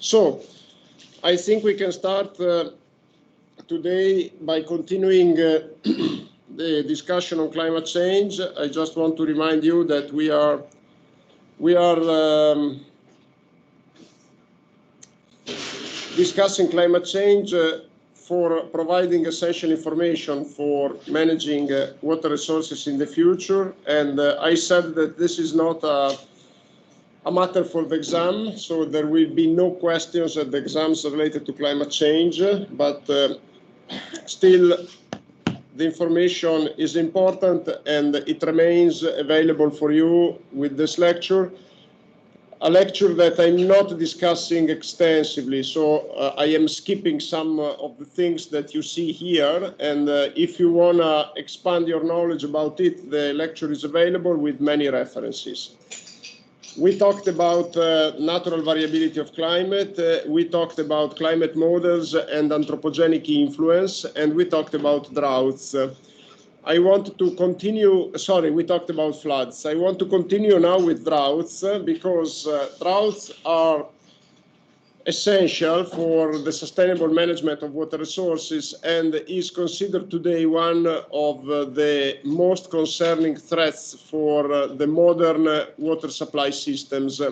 So I think we can start today by continuing the discussion on climate change. I just want to remind you that we are discussing climate change for providing essential information for managing water resources in the future. And I said that this is not a matter for the exam, so there will be no questions at the exams related to climate change, but still the information is important and it remains available for you with this lecture. A lecture that I'm not discussing extensively, so I am skipping some of the things that you see here, and if you want to expand your knowledge about it, the lecture is available with many references. We talked about natural variability of climate, we talked about climate models and anthropogenic influence, and we talked about droughts. I want to continue, sorry, we talked about floods. I want to continue now with droughts because droughts are essential for the sustainable management of water resources and is considered today one of the most concerning threats for the modern water supply systems.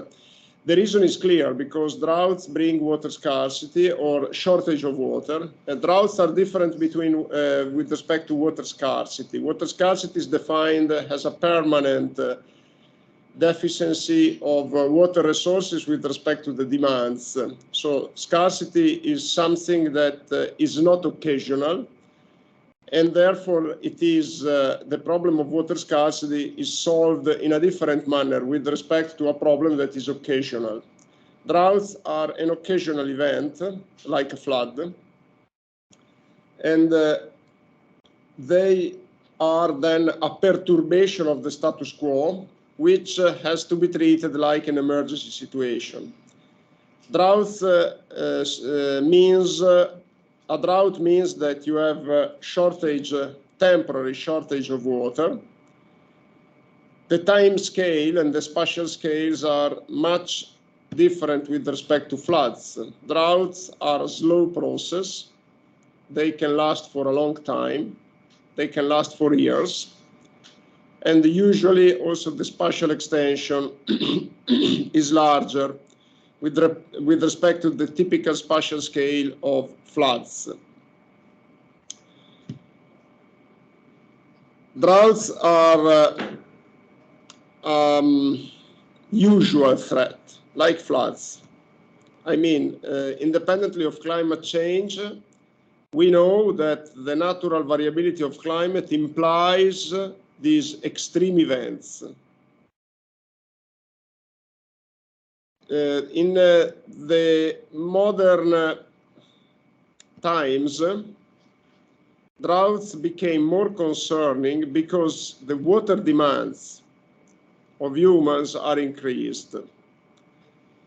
The reason is clear, because droughts bring water scarcity or shortage of water. Droughts are different between with respect to water scarcity. Water scarcity is defined as a permanent deficiency of water resources with respect to the demands. So scarcity is something that is not occasional, and therefore it is the problem of water scarcity is solved in a different manner with respect to a problem that is occasional. Droughts are an occasional event, like a flood, and they are then a perturbation of the status quo, which has to be treated like an emergency situation. Droughts a drought means that you have a shortage, temporary shortage of water. The time scale and the spatial scales are much different with respect to floods. Droughts are a slow process. They can last for a long time. They can last for years. And usually also the spatial extension is larger with respect to the typical spatial scale of floods. Droughts are usual threat, like floods. I mean, independently of climate change, we know that the natural variability of climate implies these extreme events. In the modern times, droughts became more concerning because the water demands of humans are increased.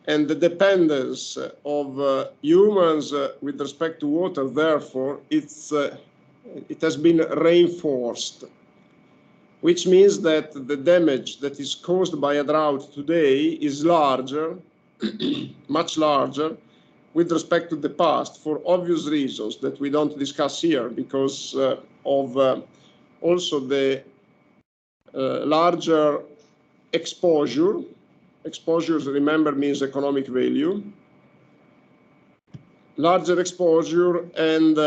And the dependence of humans with respect to water, therefore, it has been reinforced, which means that the damage that is caused by a drought today is larger, much larger, with respect to the past, for obvious reasons that we don't discuss here, because of also the larger exposure. Exposures, remember, means economic value. Larger exposure, and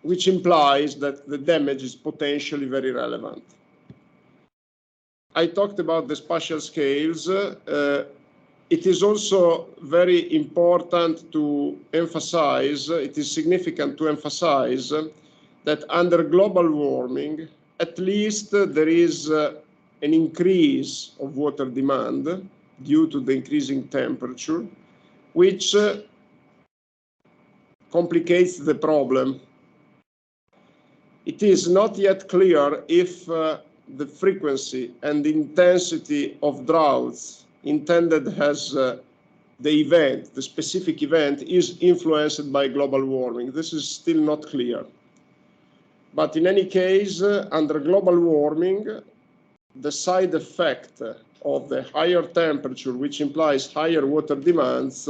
which implies that the damage is potentially very relevant. I talked about the spatial scales. It is also very important to emphasize, it is significant to emphasize that under global warming, at least there is an increase of water demand due to the increasing temperature, which complicates the problem. It is not yet clear if the frequency and the intensity of droughts intended as the event, the specific event, is influenced by global warming. This is still not clear. But in any case, under global warming, the side effect of the higher temperature, which implies higher water demands,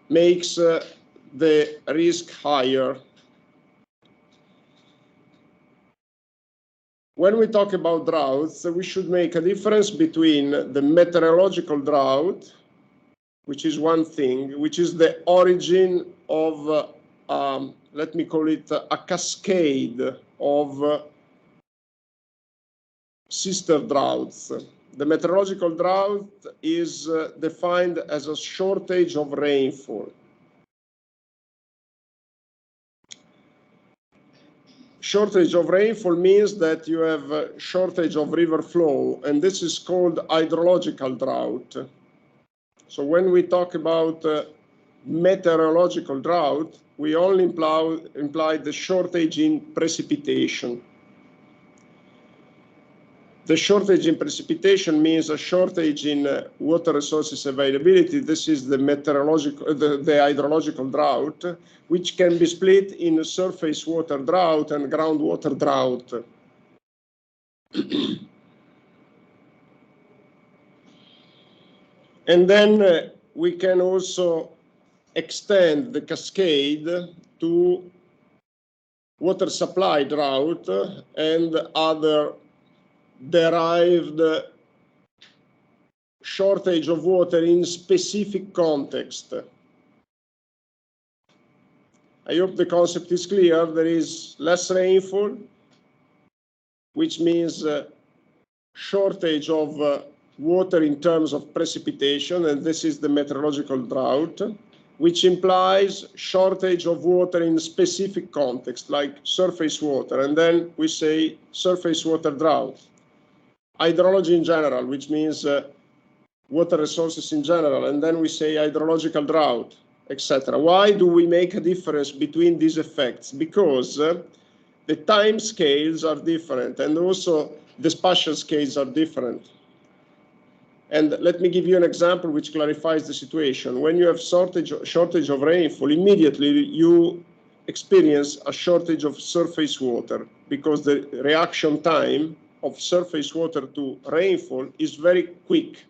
makes the risk higher. When we talk about droughts, we should make a difference between the meteorological drought, which is one thing, which is the origin of, let me call it a cascade of sister droughts. The meteorological drought is defined as a shortage of rainfall. Shortage of rainfall means that you have a shortage of river flow, and this is called hydrological drought. So when we talk about meteorological drought, we only imply the shortage in precipitation. The shortage in precipitation means a shortage in water resources availability. This is the meteorological, the hydrological drought, which can be split in surface water drought and groundwater drought. And then we can also extend the cascade to water supply drought and other derived shortage of water in specific context. I hope the concept is clear. There is less rainfall, which means shortage of water in terms of precipitation, and this is the meteorological drought, which implies shortage of water in specific context, like surface water, and then we say surface water drought. Hydrology in general, which means water resources in general, and then we say hydrological drought, etc. Why do we make a difference between these effects? Because the time scales are different, and also the spatial scales are different. And let me give you an example which clarifies the situation. When you have shortage of rainfall, immediately you experience a shortage of surface water, because the reaction time of surface water to rainfall is very quick.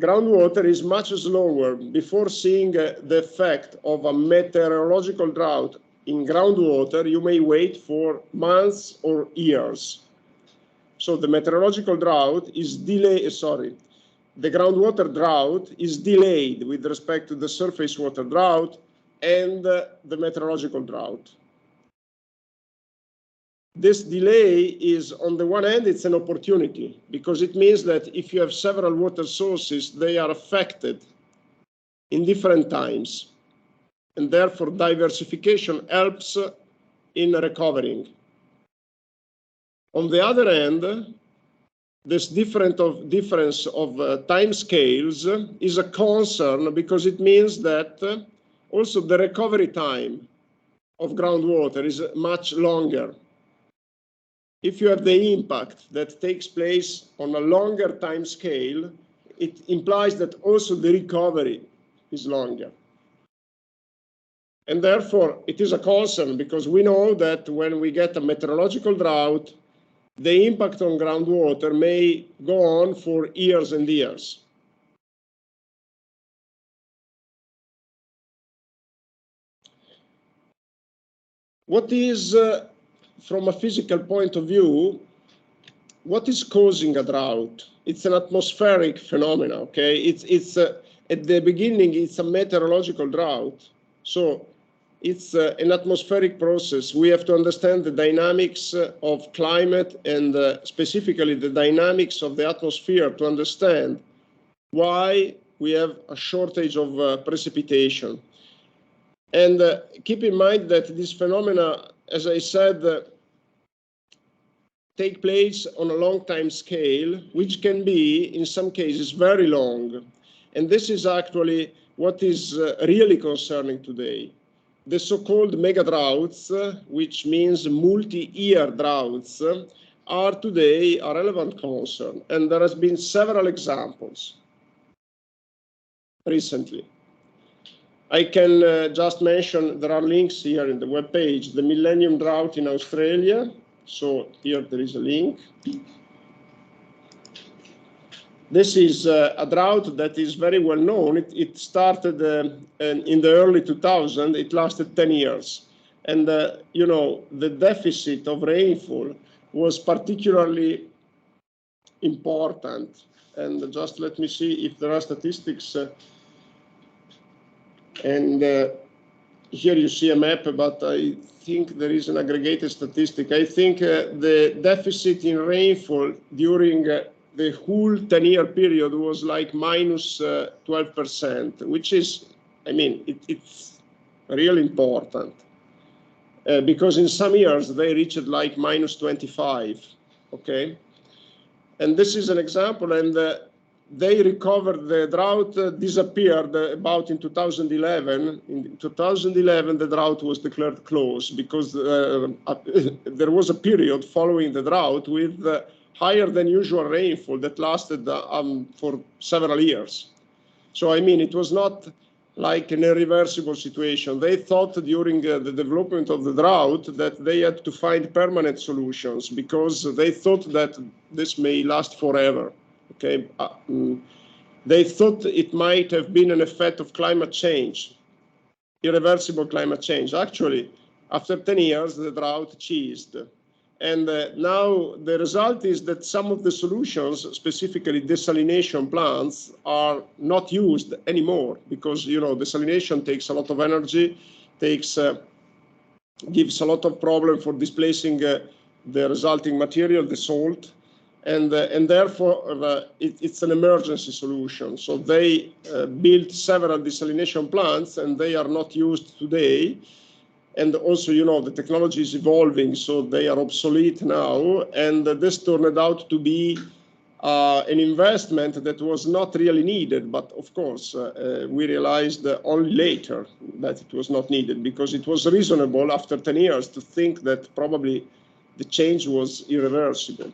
Groundwater is much slower. Before seeing the effect of a meteorological drought in groundwater, you may wait for months or years. So the meteorological drought is delayed, the groundwater drought is delayed with respect to the surface water drought and the meteorological drought. This delay is, on the one hand, it's an opportunity, because it means that if you have several water sources, they are affected in different times, and therefore diversification helps in recovering. On the other hand, this difference of time scales is a concern, because it means that also the recovery time of groundwater is much longer. If you have the impact that takes place on a longer time scale, it implies that also the recovery is longer. And therefore, it is a concern, because we know that when we get a meteorological drought, the impact on groundwater may go on for years and years. What is, from a physical point of view, what is causing a drought? It's an atmospheric phenomenon, okay? It's at the beginning, it's a meteorological drought. So it's an atmospheric process. We have to understand the dynamics of climate, and specifically the dynamics of the atmosphere, to understand why we have a shortage of precipitation. And keep in mind that this phenomena, as I said, take place on a long time scale, which can be, in some cases, very long. And this is actually what is really concerning today. The so-called mega droughts, which means multi-year droughts, are today a relevant concern. And there has been several examples recently. I can just mention, there are links here in the webpage, the Millennium Drought in Australia. So here there is a link. This is a drought that is very well known. It started in the early 2000s. It lasted 10 years. And, you know, the deficit of rainfall was particularly important. And just let me see if there are statistics. Here you see a map, but I think there is an aggregated statistic. I think the deficit in rainfall during the whole 10-year period was like minus 12%, which is, I mean, it's really important. Because in some years they reached like minus 25, okay? And this is an example, and they recovered. The drought disappeared about in 2011. In 2011, the drought was declared closed because there was a period following the drought with higher than usual rainfall that lasted for several years. So, I mean, it was not like an irreversible situation. They thought during the development of the drought that they had to find permanent solutions because they thought that this may last forever. Okay, they thought it might have been an effect of climate change, irreversible climate change. Actually, after 10 years, the drought ceased. And now the result is that some of the solutions, specifically desalination plants, are not used anymore because, you know, desalination takes a lot of energy, gives a lot of problem for displacing the resulting material, the salt. And therefore, it's an emergency solution. So they built several desalination plants, and they are not used today. And also, you know, the technology is evolving, so they are obsolete now. And this turned out to be an investment that was not really needed. But of course, we realized only later that it was not needed because it was reasonable after 10 years to think that probably the change was irreversible.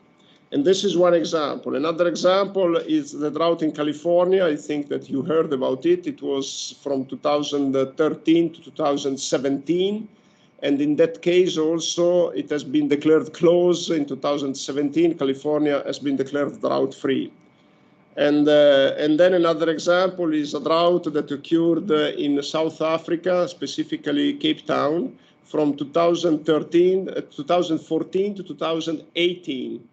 And this is one example. Another example is the drought in California. I think that you heard about it. It was from 2013 to 2017. And in that case also, it has been declared closed in 2017. California has been declared drought-free. And then another example is a drought that occurred in South Africa, specifically Cape Town, from 2014 to 2018.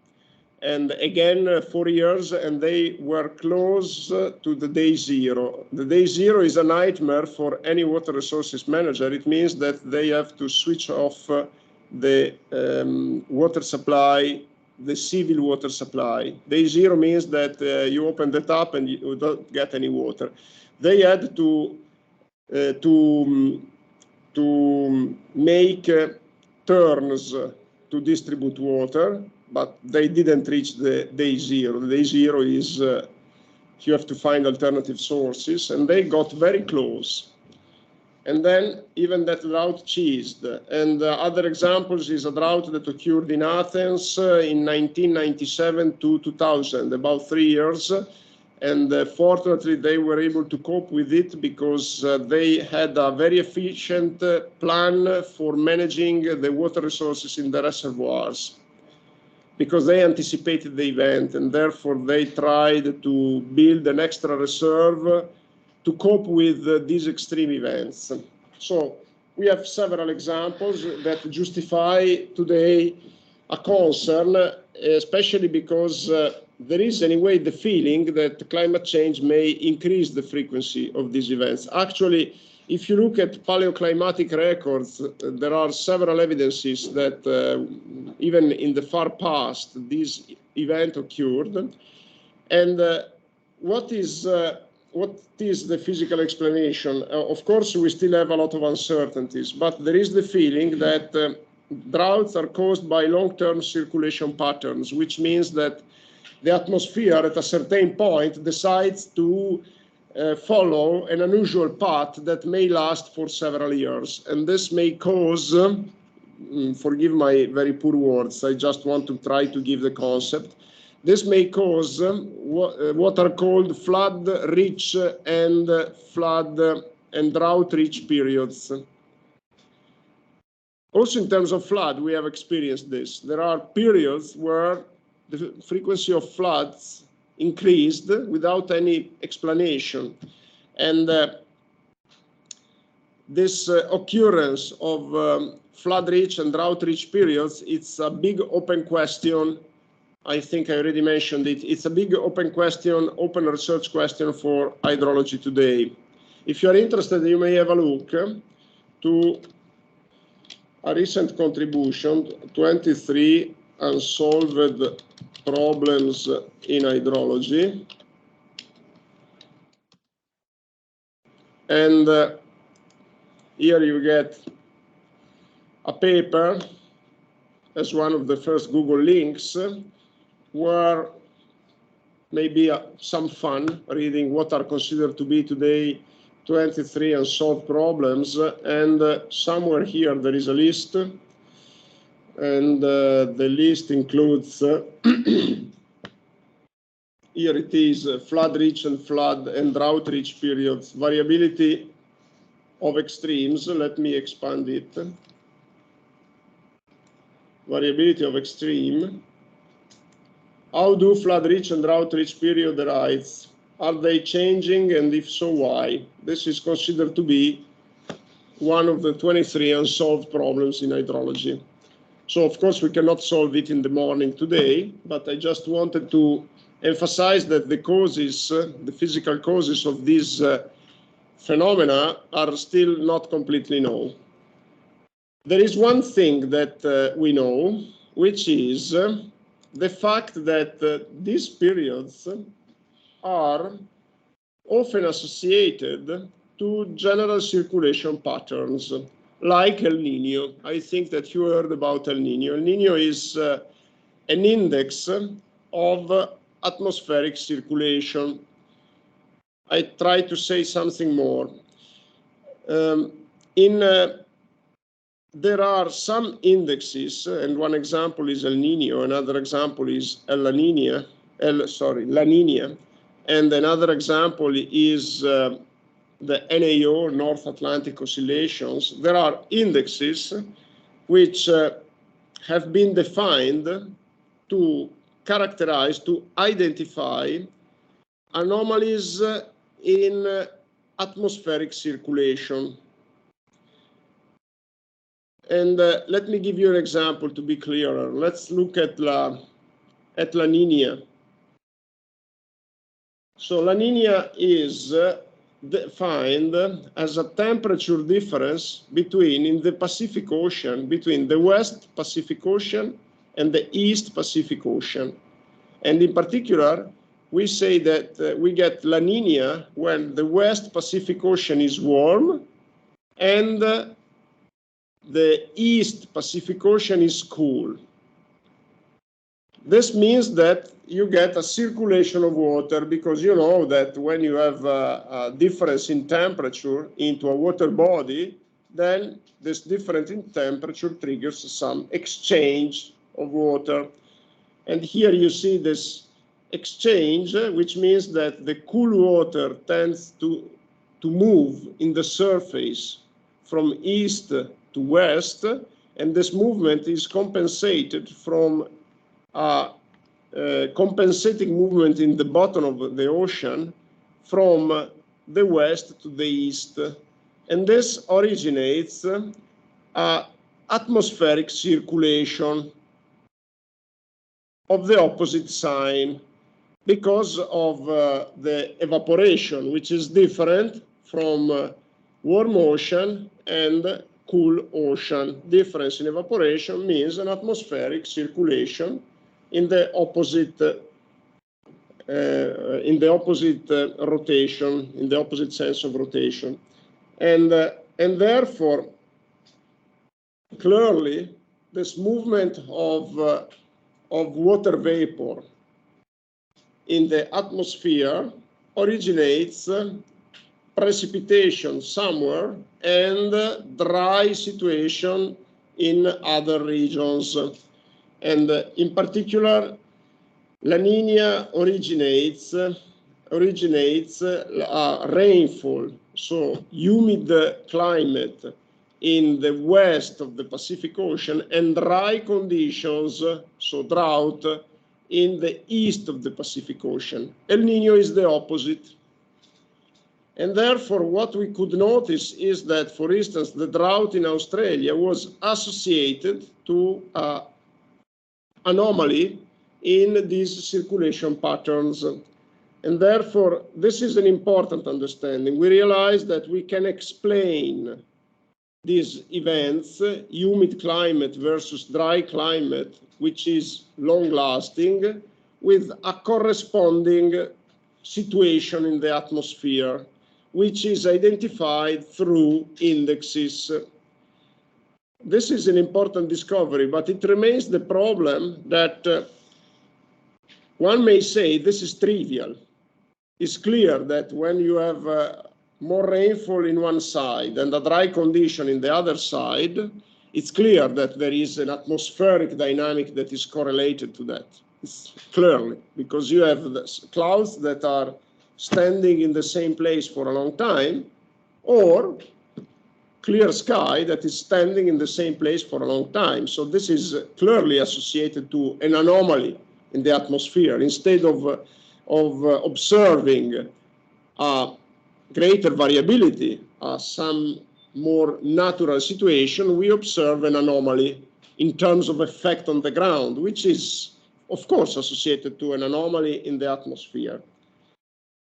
And again, 4 years, and they were close to the day zero. The day zero is a nightmare for any water resources manager. It means that they have to switch off the water supply, the civil water supply. Day zero means that you open the tap and you don't get any water. They had to make turns to distribute water, but they didn't reach the day zero. The day zero is you have to find alternative sources, and they got very close. And then even that drought ceased. And other examples is a drought that occurred in Athens in 1997 to 2000, about 3 years. And fortunately, they were able to cope with it because they had a very efficient plan for managing the water resources in the reservoirs, because they anticipated the event, and therefore they tried to build an extra reserve to cope with these extreme events. So we have several examples that justify today a concern, especially because there is anyway the feeling that climate change may increase the frequency of these events. Actually, if you look at paleoclimatic records, there are several evidences that even in the far past, this event occurred. And what is the physical explanation? Of course, we still have a lot of uncertainties, but there is the feeling that droughts are caused by long-term circulation patterns, which means that the atmosphere at a certain point decides to follow an unusual path that may last for several years. And this may cause, forgive my very poor words, I just want to try to give the concept. This may cause what are called flood-rich and flood and drought-rich periods. Also, in terms of flood, we have experienced this. There are periods where the frequency of floods increased without any explanation. And this occurrence of flood-rich and drought-rich periods, it's a big open question. I think I already mentioned it. It's a big open question, open research question for hydrology today. If you are interested, you may have a look to a recent contribution, 23 unsolved problems in hydrology. And here you get a paper as one of the first Google links, where maybe some fun reading what are considered to be today 23 unsolved problems, and somewhere here there is a list, and the list includes here it is, flood-rich and flood and drought-rich periods, variability of extremes. Let me expand it. Variability of extreme. How do flood-rich and drought-rich period arise? Are they changing, and if so, why? This is considered to be one of the 23 unsolved problems in hydrology. So, of course, we cannot solve it in the morning today, but I just wanted to emphasize that the causes, the physical causes of these phenomena are still not completely known. There is one thing that we know, which is the fact that these periods are often associated to general circulation patterns, like El Nino. I think that you heard about El Nino. El Nino is an index of atmospheric circulation. I try to say something more. There are some indexes, and one example is El Nino, another example is La Nina, and another example is the NAO, North Atlantic Oscillations. There are indexes which have been defined to characterize, to identify anomalies in atmospheric circulation. And let me give you an example to be clearer. Let's look at La Nina. So La Nina is defined as a temperature difference in the Pacific Ocean, between the West Pacific Ocean and the East Pacific Ocean. And in particular, we say that we get La Nina when the West Pacific Ocean is warm and the East Pacific Ocean is cool. This means that you get a circulation of water, because you know that when you have a difference in temperature into a water body, then this difference in temperature triggers some exchange of water. And here you see this exchange, which means that the cool water tends to move in the surface from east to west, and this movement is compensated from a compensating movement in the bottom of the ocean from the west to the east. And this originates atmospheric circulation of the opposite sign, because of the evaporation, which is different from warm ocean and cool ocean. Difference in evaporation means an atmospheric circulation in the opposite rotation, in the opposite sense of rotation, and therefore clearly this movement of water vapor in the atmosphere originates precipitation somewhere and dry situation in other regions. And in particular, La Nina originates rainfall, so humid climate in the west of the Pacific Ocean, and dry conditions, so drought, in the east of the Pacific Ocean. El Nino is the opposite. And therefore, what we could notice is that, for instance, the drought in Australia was associated to an anomaly in these circulation patterns. And therefore, this is an important understanding. We realize that we can explain these events, humid climate versus dry climate, which is long-lasting, with a corresponding situation in the atmosphere, which is identified through indexes. This is an important discovery, but it remains the problem that one may say this is trivial. It's clear that when you have more rainfall in one side and a dry condition in the other side, it's clear that there is an atmospheric dynamic that is correlated to that. It's clearly, because you have the clouds that are standing in the same place for a long time, or clear sky that is standing in the same place for a long time. So this is clearly associated to an anomaly in the atmosphere. Instead of observing greater variability, some more natural situation, we observe an anomaly in terms of effect on the ground, which is, of course, associated to an anomaly in the atmosphere.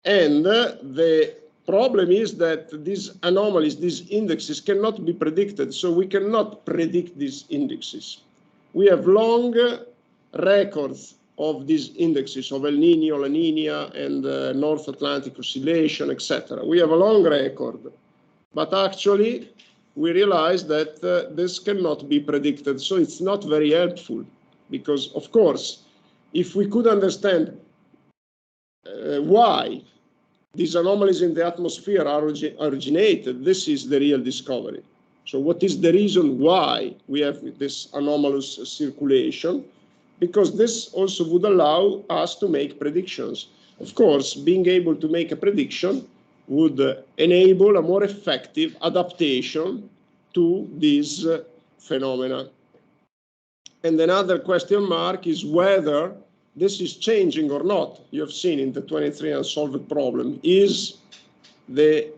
And the problem is that these anomalies, these indexes cannot be predicted, so we cannot predict these indexes. We have long records of these indexes of El Nino, La Nina, and North Atlantic Oscillation, etc. We have a long record, but actually we realize that this cannot be predicted, so it's not very helpful, because, of course, if we could understand why these anomalies in the atmosphere are originated, this is the real discovery. So what is the reason why we have this anomalous circulation? Because this also would allow us to make predictions. Of course, being able to make a prediction would enable a more effective adaptation to these phenomena. And another question mark is whether this is changing or not. You have seen in the 23 unsolved problem, is the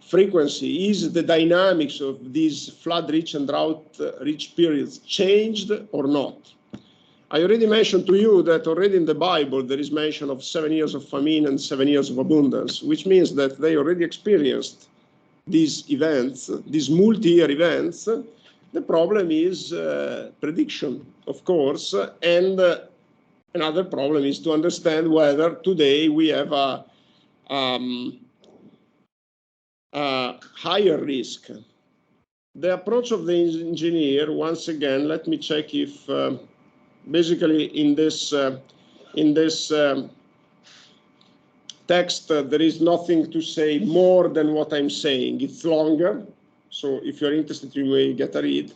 frequency, is the dynamics of these flood-rich and drought-rich periods changed or not? I already mentioned to you that already in the Bible there is mention of 7 years of famine and 7 years of abundance, which means that they already experienced these events, these multi-year events. The problem is prediction, of course, and another problem is to understand whether today we have a higher risk. The approach of the engineer, once again, let me check if basically in this text there is nothing to say more than what I'm saying. It's longer, so if you're interested you may get a read.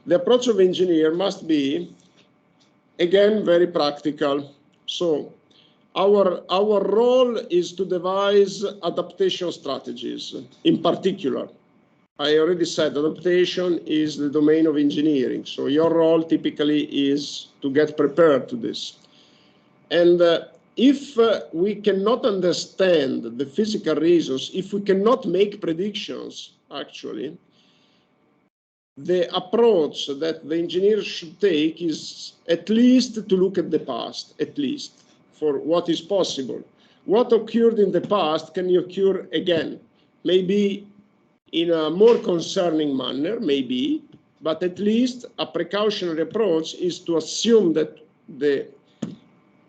The approach of the engineer must be, again, very practical. So our role is to devise adaptation strategies. In particular, I already said adaptation is the domain of engineering. So your role typically is to get prepared to this. And if we cannot understand the physical reasons, if we cannot make predictions, actually, the approach that the engineer should take is at least to look at the past, at least, for what is possible. What occurred in the past can occur again, maybe in a more concerning manner, maybe, but at least a precautionary approach is to assume that the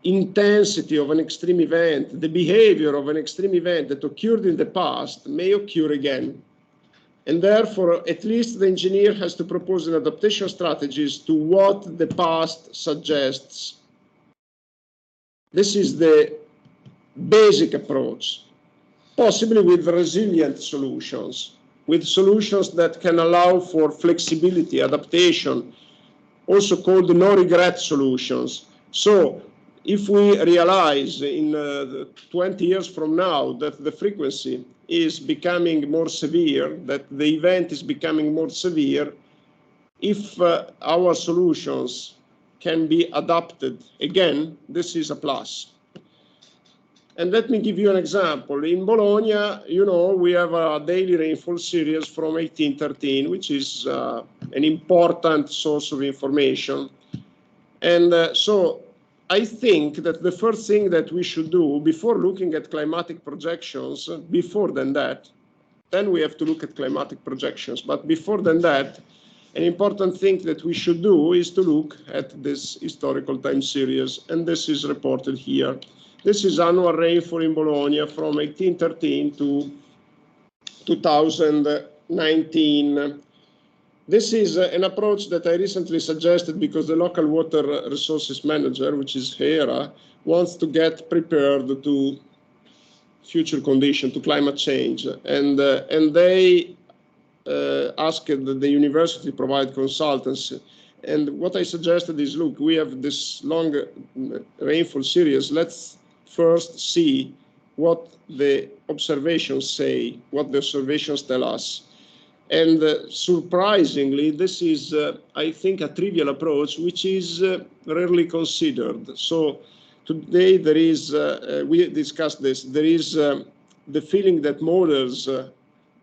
intensity of an extreme event, the behavior of an extreme event that occurred in the past may occur again. And therefore, at least the engineer has to propose an adaptation strategies to what the past suggests. This is the basic approach, possibly with resilient solutions, with solutions that can allow for flexibility, adaptation, also called no-regret solutions. So if we realize in 20 years from now that the frequency is becoming more severe, that the event is becoming more severe, if our solutions can be adapted. Again, this is a plus. And let me give you an example. In Bologna, you know, we have a daily rainfall series from 1813, which is an important source of information. And so I think that the first thing that we should do before looking at climatic projections, then we have to look at climatic projections. But before that, an important thing that we should do is to look at this historical time series, and this is reported here. This is annual rainfall in Bologna from 1813 to 2019. This is an approach that I recently suggested because the local water resources manager, which is HERA, wants to get prepared to future condition, to climate change. And they asked the university to provide consultancy. And what I suggested is, look, we have this long rainfall series. Let's first see what the observations say, what the observations tell us. And surprisingly, this is, I think, a trivial approach, which is rarely considered. So today there is, we discussed this, there is the feeling that models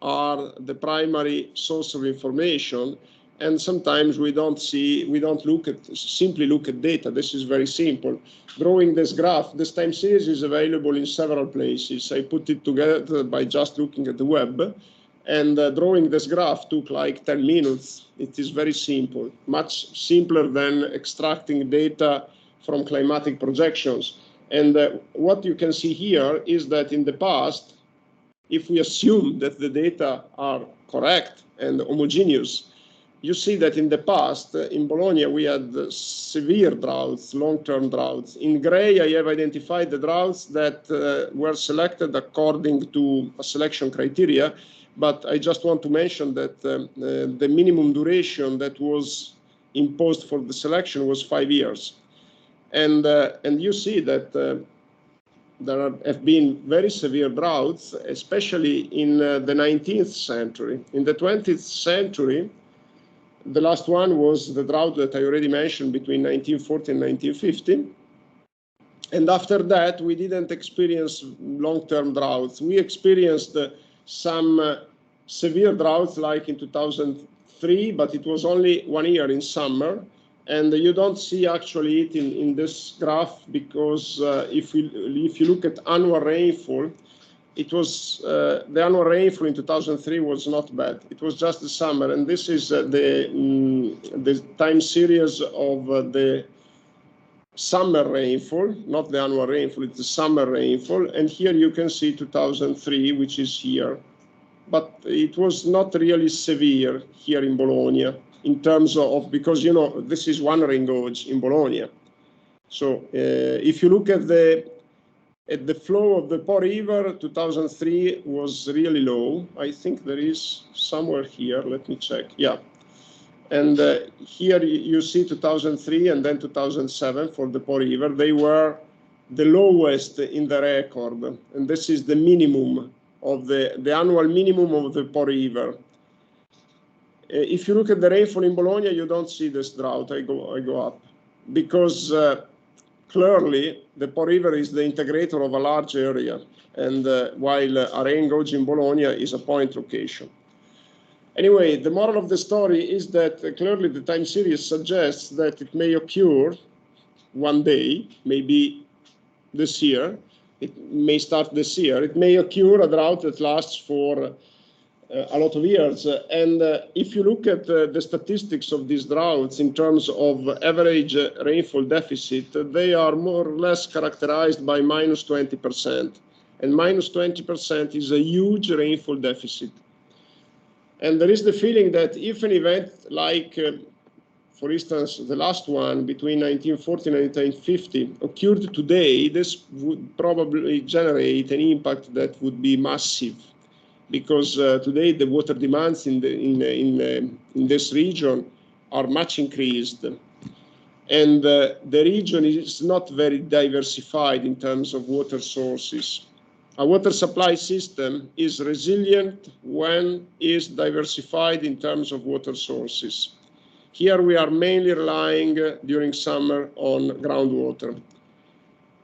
are the primary source of information, and sometimes we don't simply look at data. This is very simple. Drawing this graph, this time series is available in several places. I put it together by just looking at the web, and drawing this graph took like 10 minutes. It is very simple, much simpler than extracting data from climatic projections. And what you can see here is that in the past, if we assume that the data are correct and homogeneous, you see that in the past, in Bologna, we had severe droughts, long-term droughts. In gray, I have identified the droughts that were selected according to a selection criteria, but I just want to mention that the minimum duration that was imposed for the selection was 5 years. And you see that there have been very severe droughts, especially in the 19th century. In the 20th century, the last one was the drought that I already mentioned between 1940 and 1950. And after that, we didn't experience long-term droughts. We experienced some severe droughts like in 2003, but it was only 1 year in summer. And you don't see actually it in this graph because if you look at annual rainfall, it was the annual rainfall in 2003 was not bad. It was just the summer, and this is the time series of the summer rainfall, not the annual rainfall. It's the summer rainfall, and here you can see 2003, which is here, but it was not really severe here in Bologna in terms of because you know this is one rain gauge in Bologna. So if you look at the flow of the Po River, 2003 was really low. I think there is somewhere here, let me check. Yeah. And here you see 2003 and then 2007 for the Po River. They were the lowest in the record. And this is the minimum of the annual minimum of the Po River. If you look at the rainfall in Bologna, you don't see this drought. I go up because clearly, the Po River is the integrator of a large area, and while a rain gauge in Bologna is a point location. Anyway, the moral of the story is that clearly the time series suggests that it may occur one day, maybe this year. It may start this year. It may occur a drought that lasts for a lot of years. And if you look at the statistics of these droughts in terms of average rainfall deficit, they are more or less characterized by minus 20%. And minus 20% is a huge rainfall deficit. And there is the feeling that if an event like, for instance, the last one between 1940 and 1950 occurred today, this would probably generate an impact that would be massive. Because today the water demands in this region are much increased, and the region is not very diversified in terms of water sources. A water supply system is resilient when is diversified in terms of water sources. Here we are mainly relying during summer on groundwater.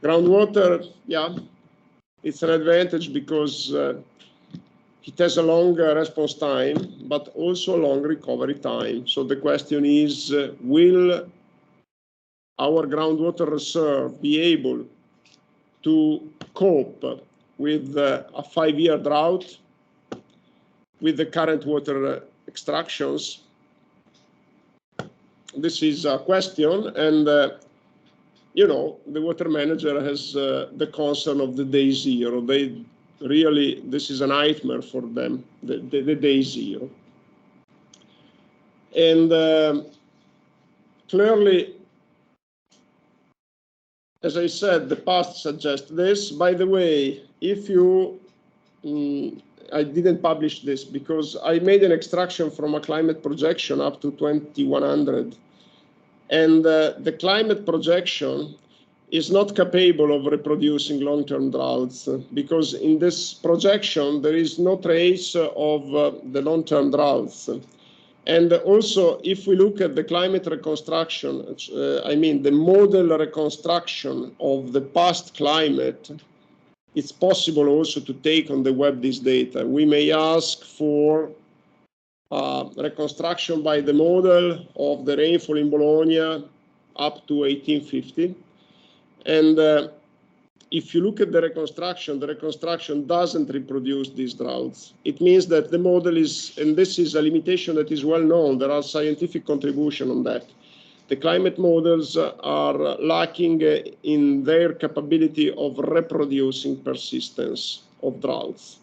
Groundwater, yeah, it's an advantage because it has a longer response time, but also a long recovery time. So the question is, will our groundwater reserve be able to cope with a 5-year drought, with the current water extractions? This is a question, and you know, the water manager has the concern of the day zero. They really, this is a nightmare for them, the day zero. And clearly, as I said, the past suggests this. By the way, if you, I didn't publish this because I made an extraction from a climate projection up to 2100. And the climate projection is not capable of reproducing long-term droughts because in this projection there is no trace of the long-term droughts. And also, if we look at the climate reconstruction, I mean the model reconstruction of the past climate, it's possible also to take on the web this data. We may ask for reconstruction by the model of the rainfall in Bologna up to 1850. And if you look at the reconstruction doesn't reproduce these droughts. It means that the model is, and this is a limitation that is well known, there are scientific contributions on that. The climate models are lacking in their capability of reproducing persistence of droughts.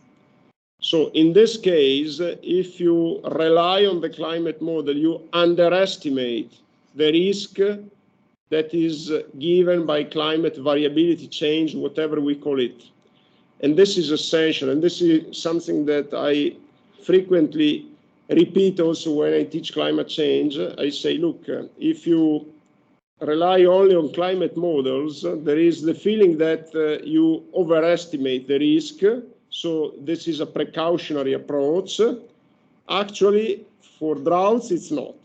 So in this case, if you rely on the climate model, you underestimate the risk that is given by climate variability change, whatever we call it. And this is essential, and this is something that I frequently repeat also when I teach climate change. I say, look, if you rely only on climate models, there is the feeling that you overestimate the risk. So this is a precautionary approach. Actually, for droughts, it's not.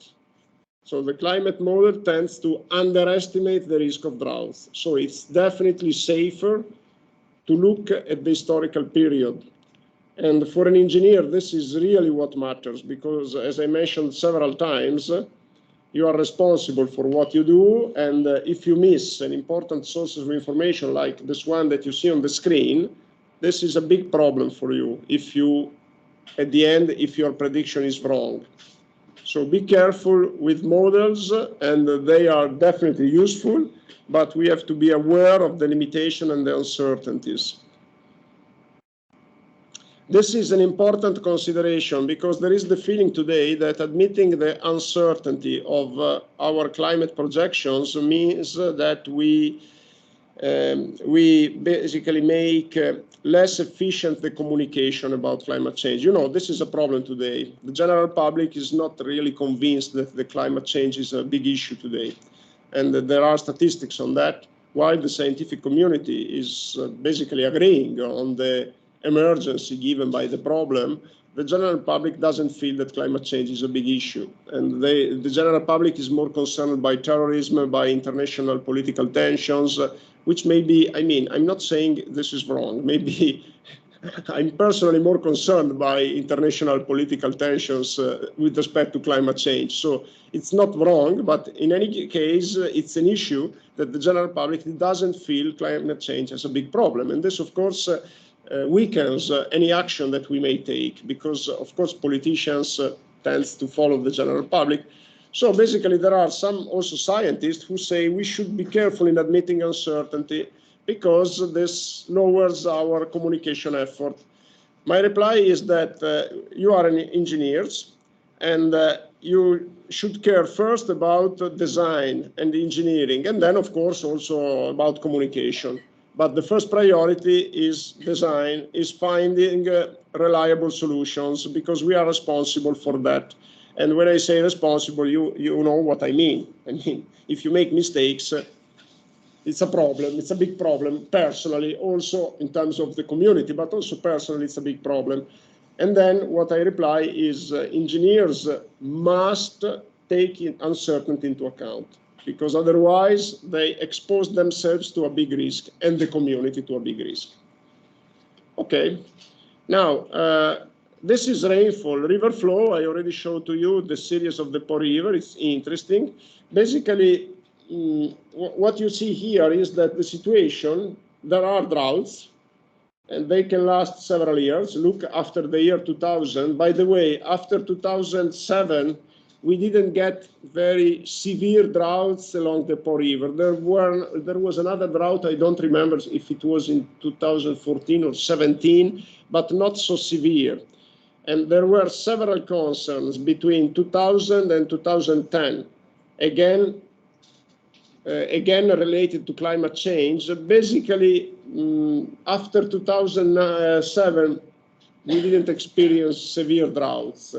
So the climate model tends to underestimate the risk of droughts. So it's definitely safer to look at the historical period. And for an engineer, this is really what matters, because as I mentioned several times, you are responsible for what you do. And if you miss an important source of information like this one that you see on the screen, this is a big problem for you if you, at the end, if your prediction is wrong. So be careful with models, and they are definitely useful, but we have to be aware of the limitation and the uncertainties. This is an important consideration because there is the feeling today that admitting the uncertainty of our climate projections means that we basically make less efficient the communication about climate change. You know, this is a problem today. The general public is not really convinced that the climate change is a big issue today. And there are statistics on that, while the scientific community is basically agreeing on the emergency given by the problem. The general public doesn't feel that climate change is a big issue. And the general public is more concerned by terrorism, by international political tensions, which may be, I mean, I'm not saying this is wrong. Maybe I'm personally more concerned by international political tensions with respect to climate change. So it's not wrong, but in any case, it's an issue that the general public doesn't feel climate change as a big problem. And this, of course, weakens any action that we may take, because, of course, politicians tend to follow the general public. So basically, there are some also scientists who say we should be careful in admitting uncertainty because this lowers our communication effort. My reply is that you are engineers, and you should care first about design and engineering, and then, of course, also about communication. But the first priority is design, is finding reliable solutions, because we are responsible for that. And when I say responsible, you know what I mean. I mean, if you make mistakes, it's a problem. It's a big problem personally, also in terms of the community, but also personally, it's a big problem. And then what I reply is engineers must take uncertainty into account, because otherwise they expose themselves to a big risk and the community to a big risk. Okay, now this is rainfall. River flow, I already showed to you the series of the Po River. It's interesting. Basically, what you see here is that the situation, there are droughts, and they can last several years. Look, after the year 2000. By the way, after 2007, we didn't get very severe droughts along the Po River. There was another drought, I don't remember if it was in 2014 or 17, but not so severe. And there were several concerns between 2000 and 2010, again related to climate change. Basically, after 2007, we didn't experience severe droughts.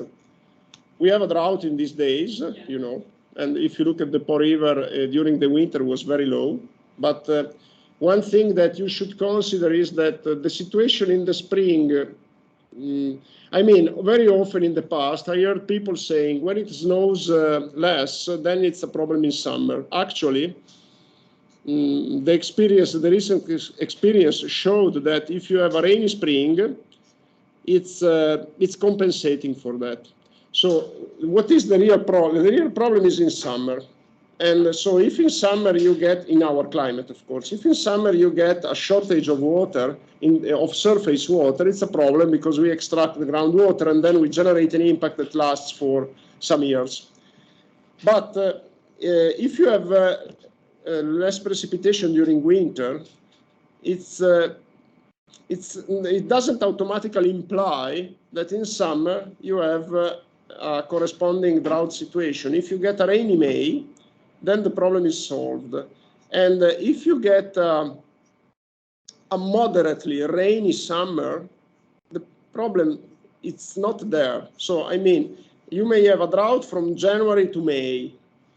We have a drought in these days, you know, and if you look at the Po River during the winter was very low. But one thing that you should consider is that the situation in the spring, I mean, very often in the past, I heard people saying when it snows less, then it's a problem in summer. Actually, the recent experience showed that if you have a rainy spring, it's compensating for that. So what is the real problem? The real problem is in summer. And so if in summer you get, in our climate, of course, if in summer you get a shortage of water, of surface water, it's a problem because we extract the groundwater and then we generate an impact that lasts for some years. But if you have less precipitation during winter, it doesn't automatically imply that in summer you have a corresponding drought situation. If you get a rainy May, then the problem is solved. And if you get a moderately rainy summer, the problem, it's not there. So, I mean, you may have a drought from January to May,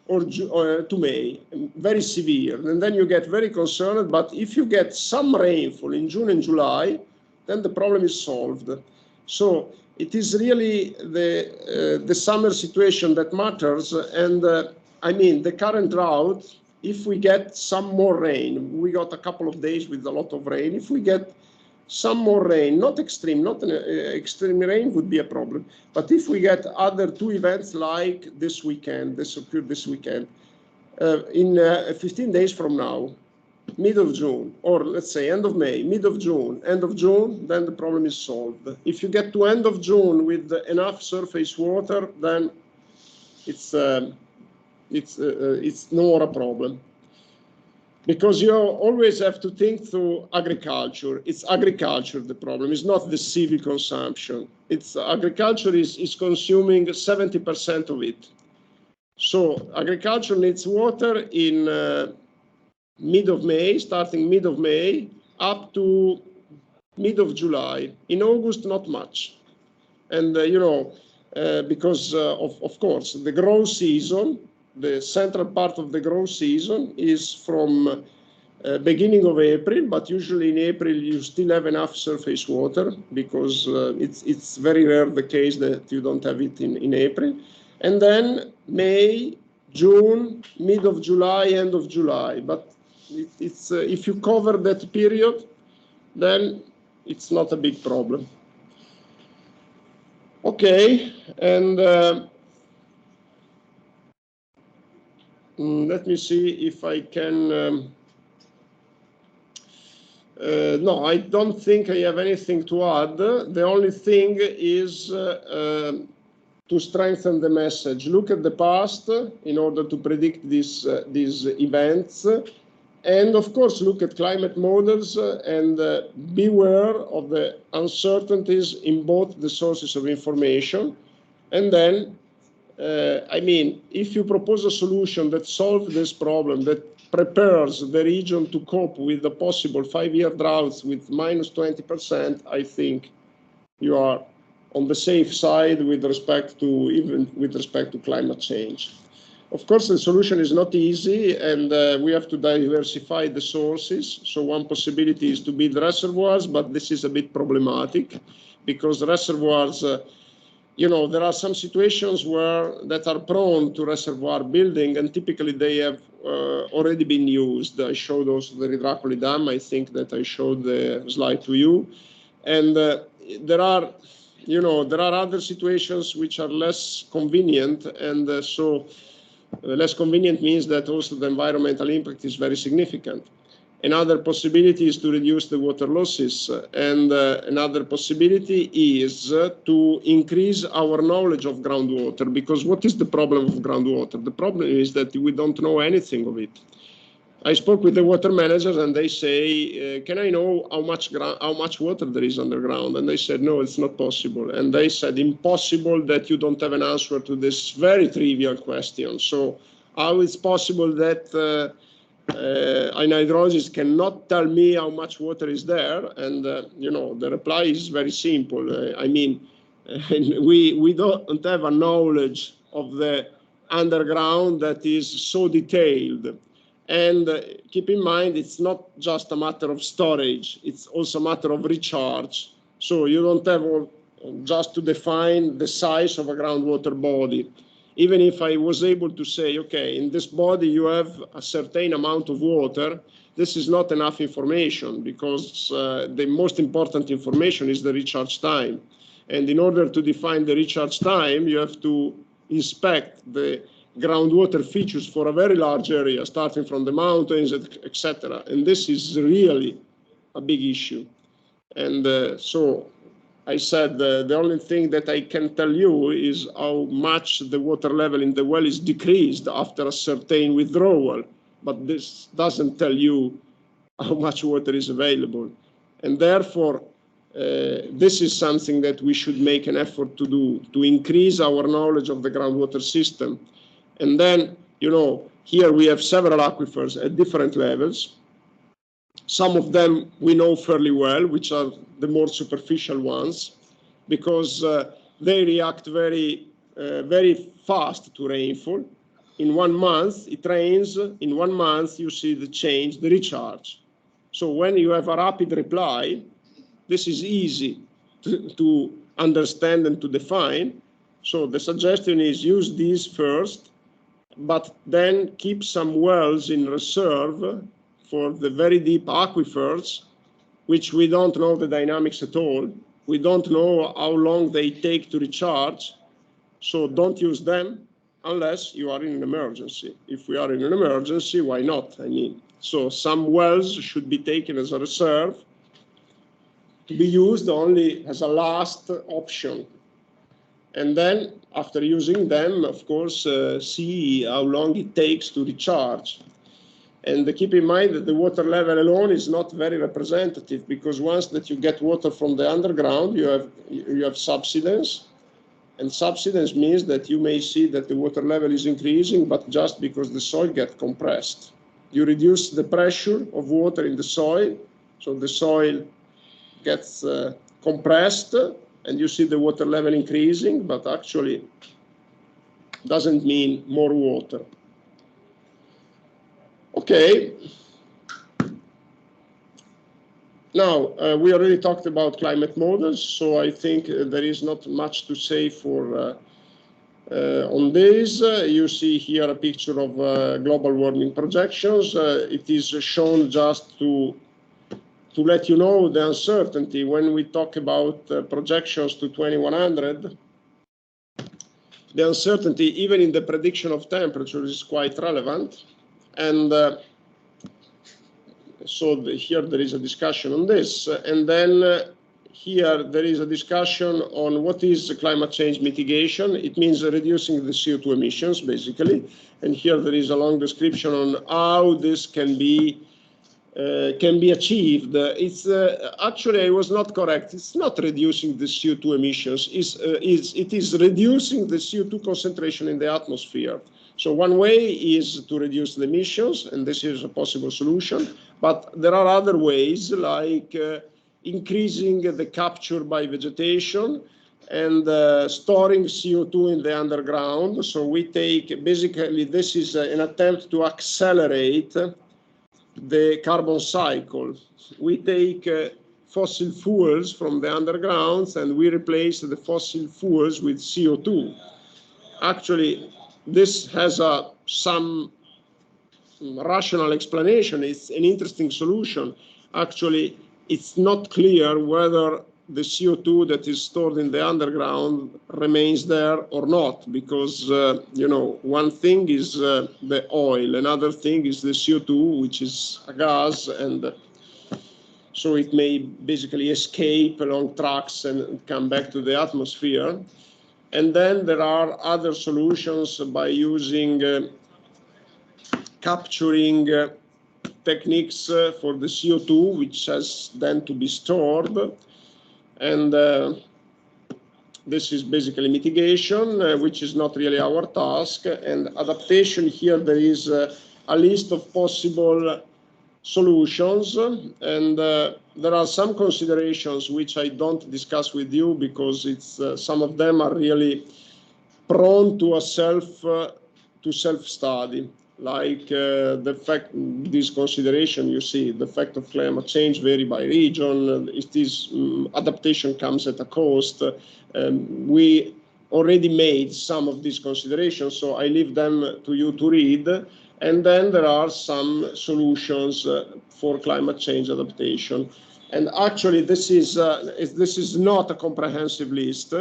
or to May, very severe, and then you get very concerned. But if you get some rainfall in June and July, then the problem is solved. So it is really the summer situation that matters. And I mean, the current drought, if we get some more rain, we got a couple of days with a lot of rain. If we get some more rain, not extreme, not extreme rain would be a problem. But if we get other two events like this weekend, this occurred this weekend, in 15 days from now, mid of June, or let's say end of May, mid of June, end of June, then the problem is solved. If you get to end of June with enough surface water, then it's no more a problem. Because you always have to think through agriculture. It's agriculture the problem. It's not the civil consumption. It's agriculture is consuming 70% of it. So agriculture needs water in mid of May, starting mid of May, up to mid of July. In August, not much. And you know, because of course the growth season, the central part of the growth season is from beginning of April, but usually in April you still have enough surface water because it's very rare the case that you don't have it in April. And then May, June, mid of July, end of July. But it's if you cover that period, then it's not a big problem. Okay, and let me see if I can. No, I don't think I have anything to add. The only thing is to strengthen the message. Look at the past in order to predict these events. And of course, look at climate models and beware of the uncertainties in both the sources of information. And then, I mean, if you propose a solution that solves this problem, that prepares the region to cope with the possible 5-year droughts with minus 20%, I think you are on the safe side with respect to climate change. Of course, the solution is not easy, and we have to diversify the sources. So one possibility is to build reservoirs, but this is a bit problematic because reservoirs you know, there are some situations that are prone to reservoir building, and typically they have already been used. I showed also the Ridracoli Dam. I think that I showed the slide to you. And there are other situations which are less convenient, and less convenient means that also the environmental impact is very significant. Another possibility is to reduce the water losses, and another possibility is to increase our knowledge of groundwater, because what is the problem of groundwater? The problem is that we don't know anything of it. I spoke with the water managers, and they say, can I know how much water there is underground? And they said, no, it's not possible. And they said, impossible that you don't have an answer to this very trivial question. So how is possible that an hydrologist cannot tell me how much water is there? And the reply is very simple. We don't have a knowledge of the underground that is so detailed. And keep in mind, it's not just a matter of storage, it's also a matter of recharge. So you don't have just to define the size of a groundwater body. Even if I was able to say, okay, in this body you have a certain amount of water, this is not enough information, because the most important information is the recharge time. And in order to define the recharge time, you have to inspect the groundwater features for a very large area, starting from the mountains, etc. And this is really a big issue. And so I said the only thing that I can tell you is how much the water level in the well is decreased after a certain withdrawal, but this doesn't tell you how much water is available. And therefore, this is something that we should make an effort to do, to increase our knowledge of the groundwater system. And then, here we have several aquifers at different levels. Some of them we know fairly well, which are the more superficial ones, because they react very fast to rainfall. In 1 month, it rains. In 1 month, you see the change, the recharge. So when you have a rapid reply, this is easy to understand and to define. So the suggestion is use these first, but then keep some wells in reserve for the very deep aquifers, which we don't know the dynamics at all. We don't know how long they take to recharge. So don't use them unless you are in an emergency. If we are in an emergency, why not? So some wells should be taken as a reserve to be used only as a last option. And then after using them, of course, see how long it takes to recharge. And keep in mind that the water level alone is not very representative, because once that you get water from the underground, you have subsidence. And subsidence means that you may see that the water level is increasing, but just because the soil gets compressed. You reduce the pressure of water in the soil, so the soil gets compressed, and you see the water level increasing, but actually doesn't mean more water. Okay. Now, we already talked about climate models, so I think there is not much to say for on this. You see here a picture of global warming projections. It is shown just to let you know the uncertainty when we talk about projections to 2100. The uncertainty, even in the prediction of temperature, is quite relevant. And here there is a discussion on this. And then here there is a discussion on what is climate change mitigation. It means reducing the CO2 emissions, basically. And here there is a long description on how this can be achieved. It's actually, I was not correct. It's not reducing the CO2 emissions. It is reducing the CO2 concentration in the atmosphere. So one way is to reduce the emissions, and this is a possible solution. But there are other ways, like increasing the capture by vegetation and storing CO2 in the underground. So we take, basically, this is an attempt to accelerate the carbon cycle. We take fossil fuels from the underground and we replace the fossil fuels with CO2. Actually, this has some rational explanation. It's an interesting solution. Actually, it's not clear whether the CO2 that is stored in the underground remains there or not, because you know, one thing is the oil, another thing is the CO2, which is a gas, and so it may basically escape along tracks and come back to the atmosphere. And then there are other solutions by using capturing techniques for the CO2, which has then to be stored. And this is basically mitigation, which is not really our task. And adaptation, here there is a list of possible solutions. And there are some considerations which I don't discuss with you because it's some of them are really prone to a self-study. Like the fact, this consideration, you see, the fact of climate change vary by region. It is adaptation comes at a cost. We already made some of these considerations, so I leave them to you to read. And then there are some solutions for climate change adaptation. And actually, this is not a comprehensive list.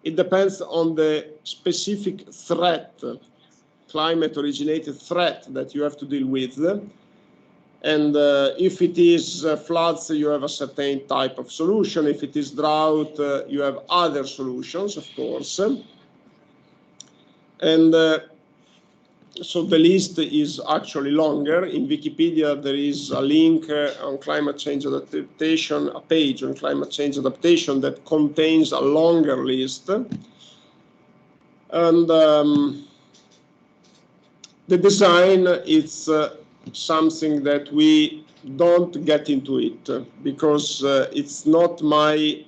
It depends on the specific threat, climate-originated threat that you have to deal with. And if it is floods, you have a certain type of solution. If it is drought, you have other solutions, of course. And so the list is actually longer. In Wikipedia, there is a link on climate change adaptation, a page on climate change adaptation that contains a longer list. And the design is something that we don't get into it because it's not my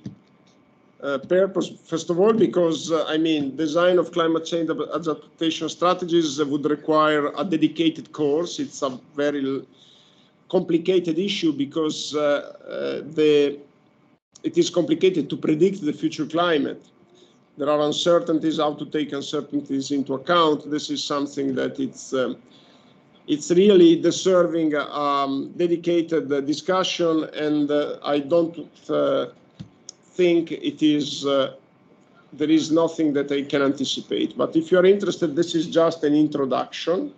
purpose. First of all, because I mean, design of climate change adaptation strategies would require a dedicated course. It's a very complicated issue because it is complicated to predict the future climate. There are uncertainties, how to take uncertainties into account. This is something that it's really deserving dedicated discussion, and I don't think it is, there is nothing that I can anticipate. But if you are interested, this is just an introduction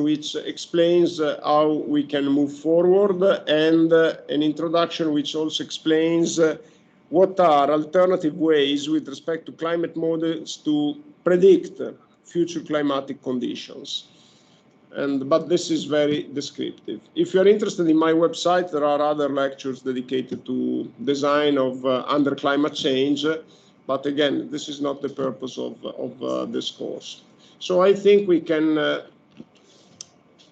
which explains how we can move forward, and an introduction which also explains what are alternative ways with respect to climate models to predict future climatic conditions. But this is very descriptive. If you're interested in my website, there are other lectures dedicated to design of under climate change. But again, this is not the purpose of this course. So I think we can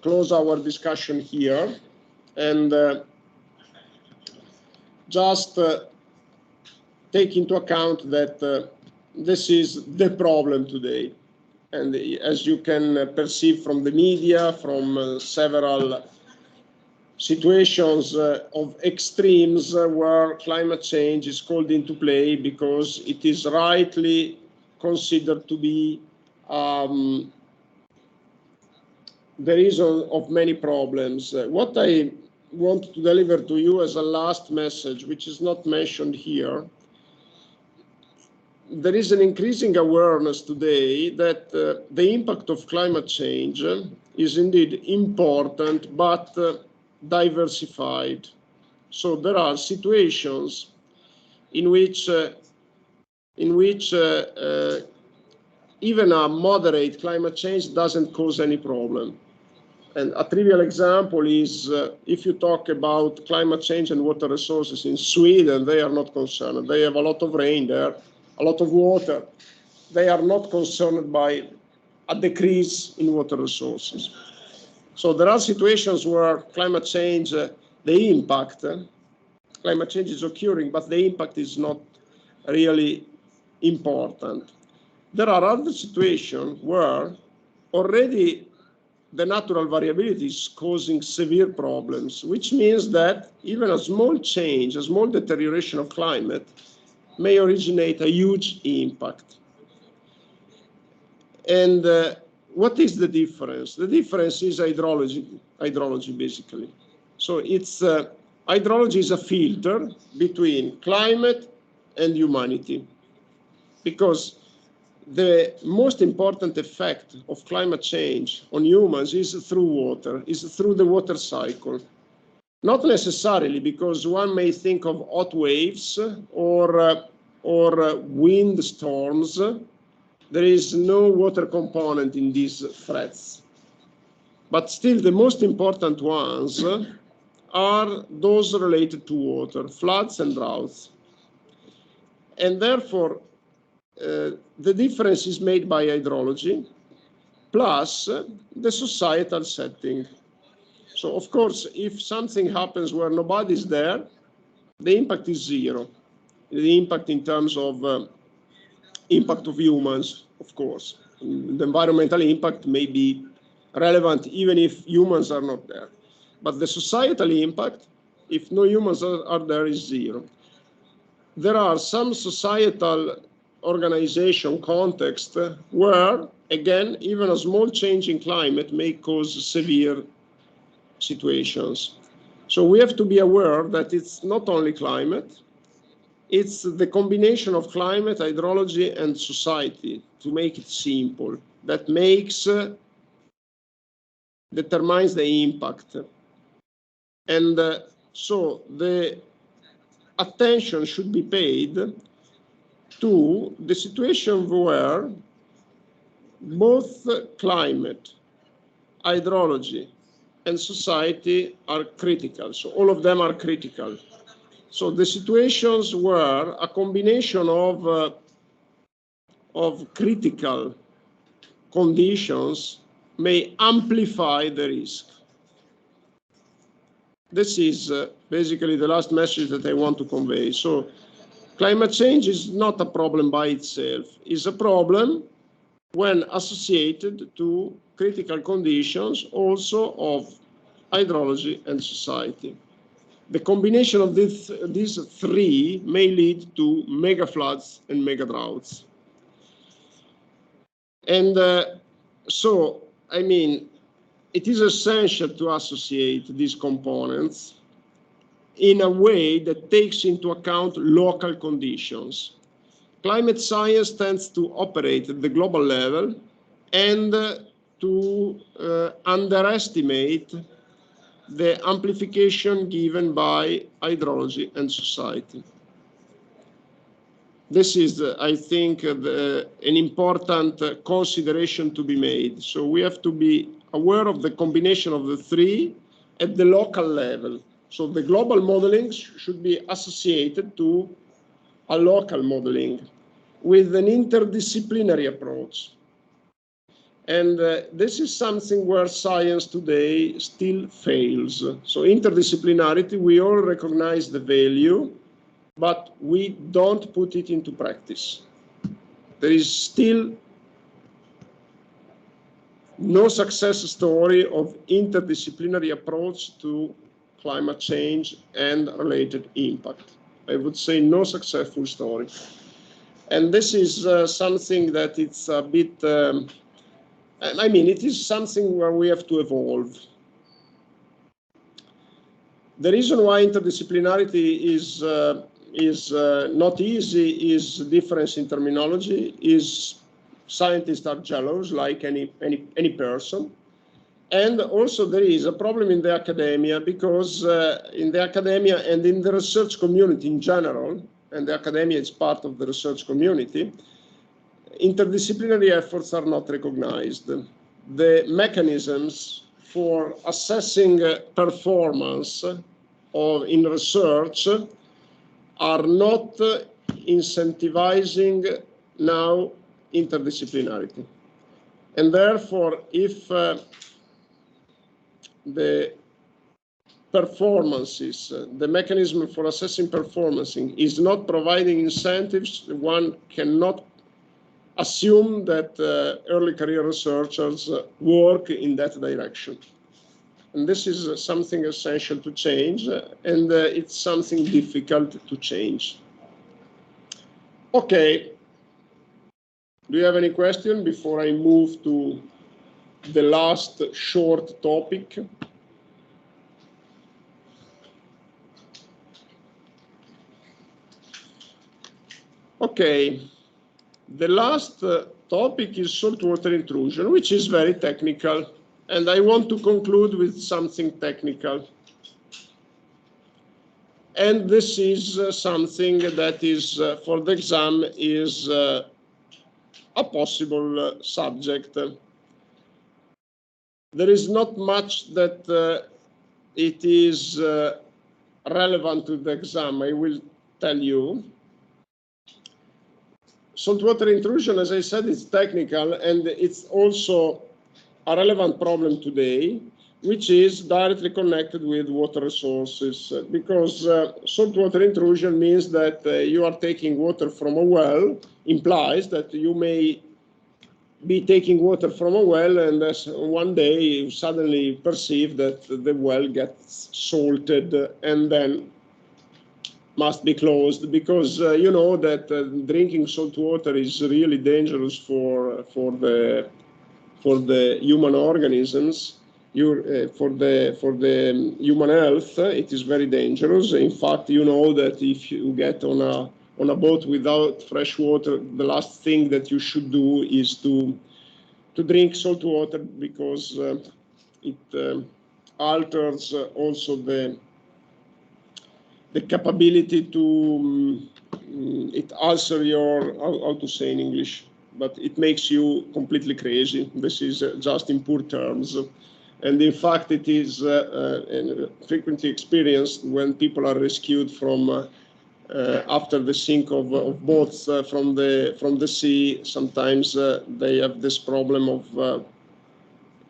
close our discussion here and just take into account that this is the problem today. And as you can perceive from the media, from several situations of extremes where climate change is called into play because it is rightly considered to be the reason of many problems. What I want to deliver to you as a last message, which is not mentioned here, there is an increasing awareness today that the impact of climate change is indeed important, but diversified. So there are situations in which even a moderate climate change doesn't cause any problem. And a trivial example is if you talk about climate change and water resources in Sweden, they are not concerned. They have a lot of rain there, a lot of water. They are not concerned by a decrease in water resources. So there are situations where climate change, the impact, climate change is occurring, but the impact is not really important. There are other situations where already the natural variability is causing severe problems, which means that even a small change, a small deterioration of climate may originate a huge impact. And what is the difference? The difference is hydrology basically. So it's hydrology is a filter between climate and humanity, because the most important effect of climate change on humans is through water, is through the water cycle. Not necessarily because one may think of hot waves or wind storms. There is no water component in these threats. But still, the most important ones are those related to water, floods and droughts. And therefore, the difference is made by hydrology plus the societal setting. So, of course, if something happens where nobody's there, the impact is zero. The impact in terms of impact of humans, of course. The environmental impact may be relevant even if humans are not there. But the societal impact, if no humans are there, is zero. There are some societal organization context where, again, even a small change in climate may cause severe situations. So we have to be aware that it's not only climate, it's the combination of climate, hydrology, and society, to make it simple, that determines the impact. And so the attention should be paid to the situation where both climate, hydrology, and society are critical. So all of them are critical. So the situations where a combination of critical conditions may amplify the risk. This is basically the last message that I want to convey. So climate change is not a problem by itself. It's a problem when associated to critical conditions also of hydrology and society. The combination of these three may lead to mega floods and mega droughts. And so, I mean, it is essential to associate these components in a way that takes into account local conditions. Climate science tends to operate at the global level and to underestimate the amplification given by hydrology and society. This is, I think, an important consideration to be made. So we have to be aware of the combination of the three at the local level. So the global modeling should be associated to a local modeling with an interdisciplinary approach. And this is something where science today still fails. So interdisciplinarity, we all recognize the value, but we don't put it into practice. There is still no success story of interdisciplinary approach to climate change and related impact. I would say no successful story. And this is something that it's a bit, I mean, it is something where we have to evolve. The reason why interdisciplinarity is not easy is difference in terminology, is scientists are jealous like any person. And also there is a problem in the academia because in the academia and in the research community in general, and the academia is part of the research community, interdisciplinary efforts are not recognized. The mechanisms for assessing performance in research are not incentivizing now interdisciplinarity. And therefore, if the performances, the mechanism for assessing performance is not providing incentives, one cannot assume that early career researchers work in that direction. And this is something essential to change, and it's something difficult to change. Okay. Do you have any question before I move to the last short topic? Okay. The last topic is saltwater intrusion, which is very technical, and I want to conclude with something technical. And this is something that is, for the exam, is a possible subject. There is not much that it is relevant to the exam, I will tell you. Saltwater intrusion, as I said, is technical, and it's also a relevant problem today, which is directly connected with water resources, because saltwater intrusion means that you are taking water from a well, implies that you may be taking water from a well, and one day you suddenly perceive that the well gets salted and then must be closed, because you know that drinking salt water is really dangerous for the human organisms. For the human health, it is very dangerous. In fact, you know that if you get on a boat without fresh water, the last thing that you should do is to drink salt water, because it alters also the capability to, it alters your, how to say in English, but it makes you completely crazy. This is just in poor terms. And in fact, it is frequently experienced when people are rescued from after the sink of boats from the sea. Sometimes they have this problem of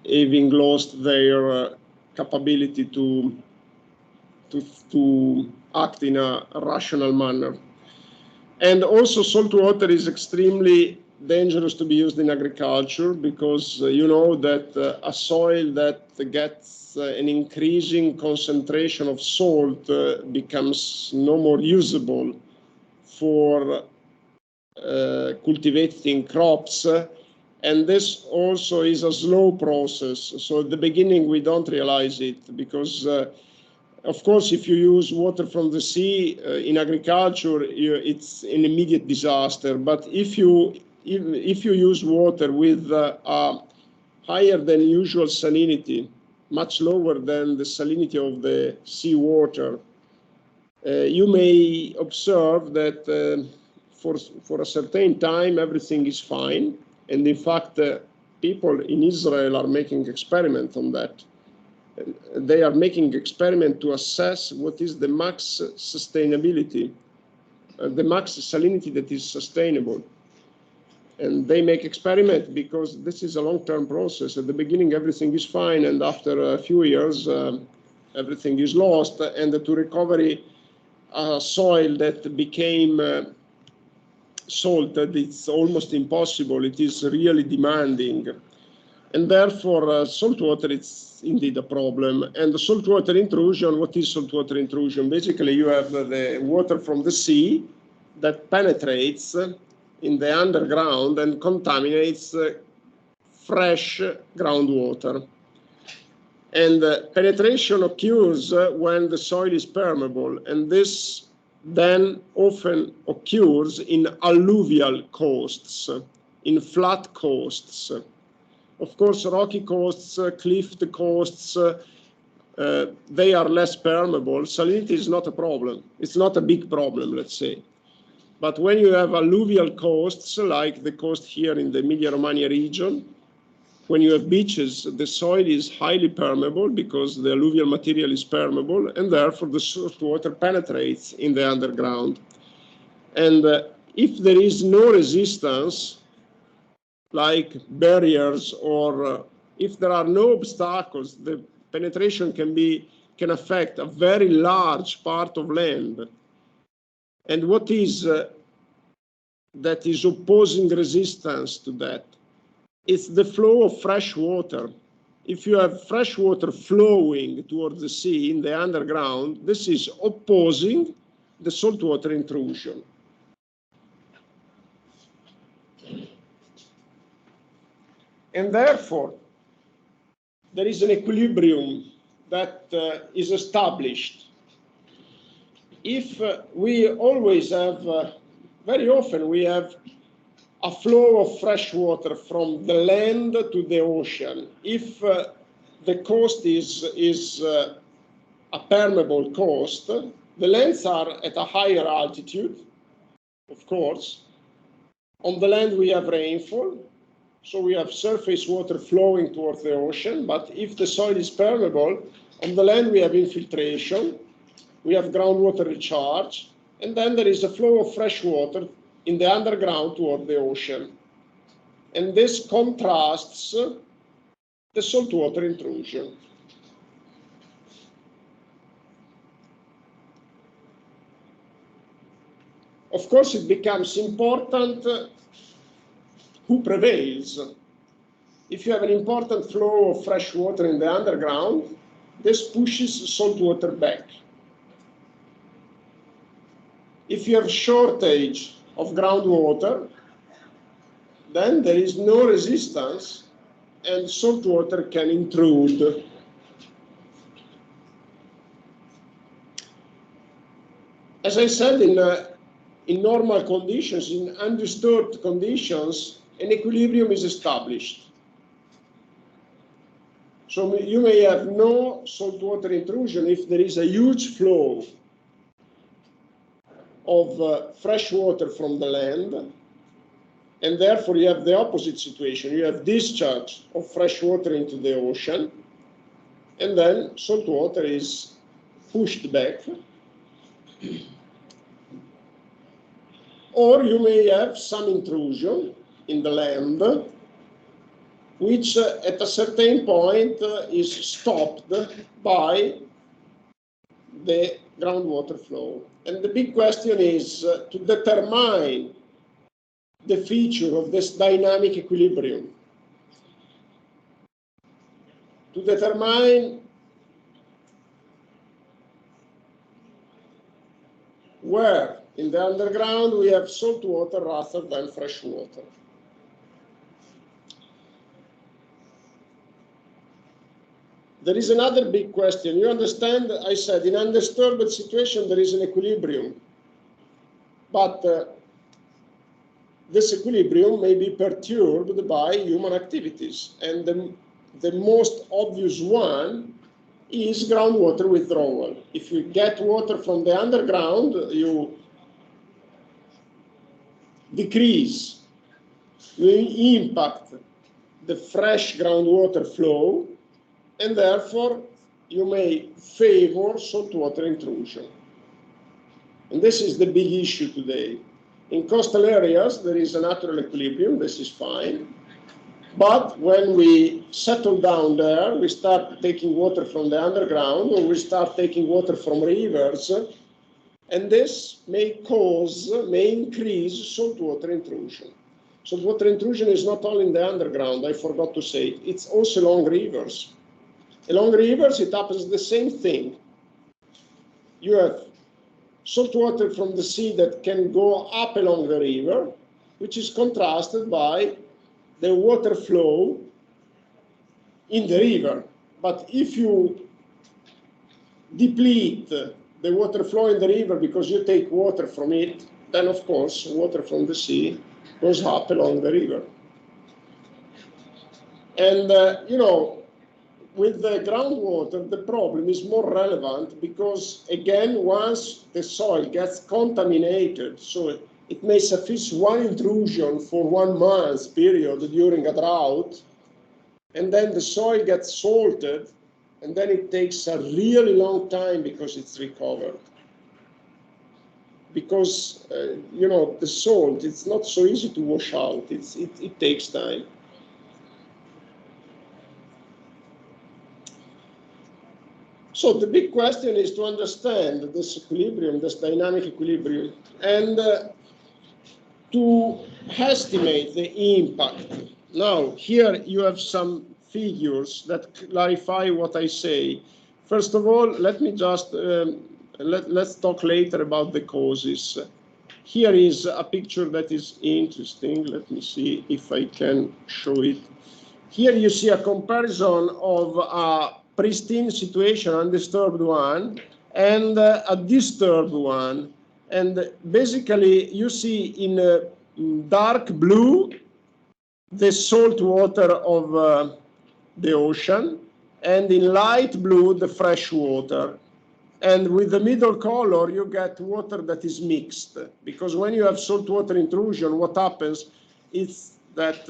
having lost their capability to act in a rational manner. And also, salt water is extremely dangerous to be used in agriculture, because you know that a soil that gets an increasing concentration of salt becomes no more usable for cultivating crops. And this also is a slow process. So at the beginning, we don't realize it, because of course, if you use water from the sea in agriculture, it's an immediate disaster. But if you use water with a higher than usual salinity, much lower than the salinity of the seawater, you may observe that for a certain time everything is fine. And in fact, people in Israel are making experiments on that. They are making experiment to assess what is the max sustainability, the max salinity that is sustainable. And they make experiment because this is a long-term process. At the beginning, everything is fine, and after a few years, everything is lost. And to recover a soil that became salted, it's almost impossible. It is really demanding. And therefore, saltwater is indeed a problem. And the saltwater intrusion, what is saltwater intrusion? Basically, you have the water from the sea that penetrates in the underground and contaminates fresh groundwater. And penetration occurs when the soil is permeable, and this then often occurs in alluvial coasts, in flat coasts. Of course, rocky coasts, cliffed coasts, they are less permeable. Salinity is not a problem. It's not a big problem, let's say. But when you have alluvial coasts, like the coast here in the Emilia-Romagna region, when you have beaches, the soil is highly permeable because the alluvial material is permeable, and therefore the salt water penetrates in the underground. And if there is no resistance, like barriers, or if there are no obstacles, the penetration can affect a very large part of land. And what is that is opposing resistance to that. It's the flow of fresh water. If you have fresh water flowing towards the sea in the underground, this is opposing the saltwater intrusion. And therefore, there is an equilibrium that is established. If we always have, very often we have a flow of fresh water from the land to the ocean. If the coast is a permeable coast, the lands are at a higher altitude, of course. On the land we have rainfall, so we have surface water flowing towards the ocean, but if the soil is permeable, on the land we have infiltration, we have groundwater recharge, and then there is a flow of fresh water in the underground toward the ocean. And this contrasts the saltwater intrusion. Of course, it becomes important who prevails. If you have an important flow of fresh water in the underground, this pushes saltwater back. If you have shortage of groundwater, then there is no resistance and saltwater can intrude. As I said, in normal conditions, in undisturbed conditions, an equilibrium is established. So you may have no saltwater intrusion if there is a huge flow of fresh water from the land, and therefore you have the opposite situation. You have discharge of fresh water into the ocean, and then salt water is pushed back. Or you may have some intrusion in the land, which at a certain point is stopped by the groundwater flow. And the big question is to determine the feature of this dynamic equilibrium, to determine where in the underground we have salt water rather than fresh water. There is another big question. You understand, I said, in undisturbed situation there is an equilibrium, but this equilibrium may be perturbed by human activities, and the most obvious one is groundwater withdrawal. If you get water from the underground, you decrease, you impact the fresh groundwater flow, and therefore you may favor saltwater intrusion. And this is the big issue today. In coastal areas, there is a natural equilibrium, this is fine. But when we settle down there, we start taking water from the underground, or we start taking water from rivers, and this may increase saltwater intrusion. Saltwater intrusion is not only in the underground, I forgot to say, it's also along rivers. Along rivers, it happens the same thing. You have salt water from the sea that can go up along the river, which is contrasted by the water flow in the river. But if you deplete the water flow in the river because you take water from it, then of course water from the sea goes up along the river. And you know, with the groundwater, the problem is more relevant because, again, once the soil gets contaminated, so it may suffice one intrusion for 1 month period during a drought, and then the soil gets salted, and then it takes a really long time because it's recovered. Because, you know, the salt, it's not so easy to wash out. It takes time. So the big question is to understand this equilibrium, this dynamic equilibrium, and to estimate the impact. Now, here you have some figures that clarify what I say. First of all, let me just, let's talk later about the causes. Here is a picture that is interesting. Let me see if I can show it. Here you see a comparison of a pristine situation, undisturbed one, and a disturbed one. And basically, you see in dark blue the salt water of the ocean, and in light blue the fresh water. And with the middle color, you get water that is mixed, because when you have saltwater intrusion, what happens is that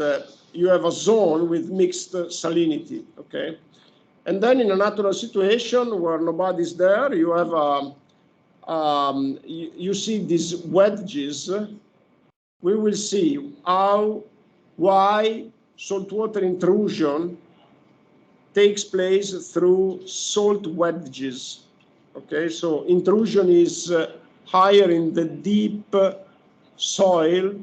you have a zone with mixed salinity, okay? And then in a natural situation where nobody's there, you have you see these wedges. We will see why saltwater intrusion takes place through salt wedges. Okay, so intrusion is higher in the deep soil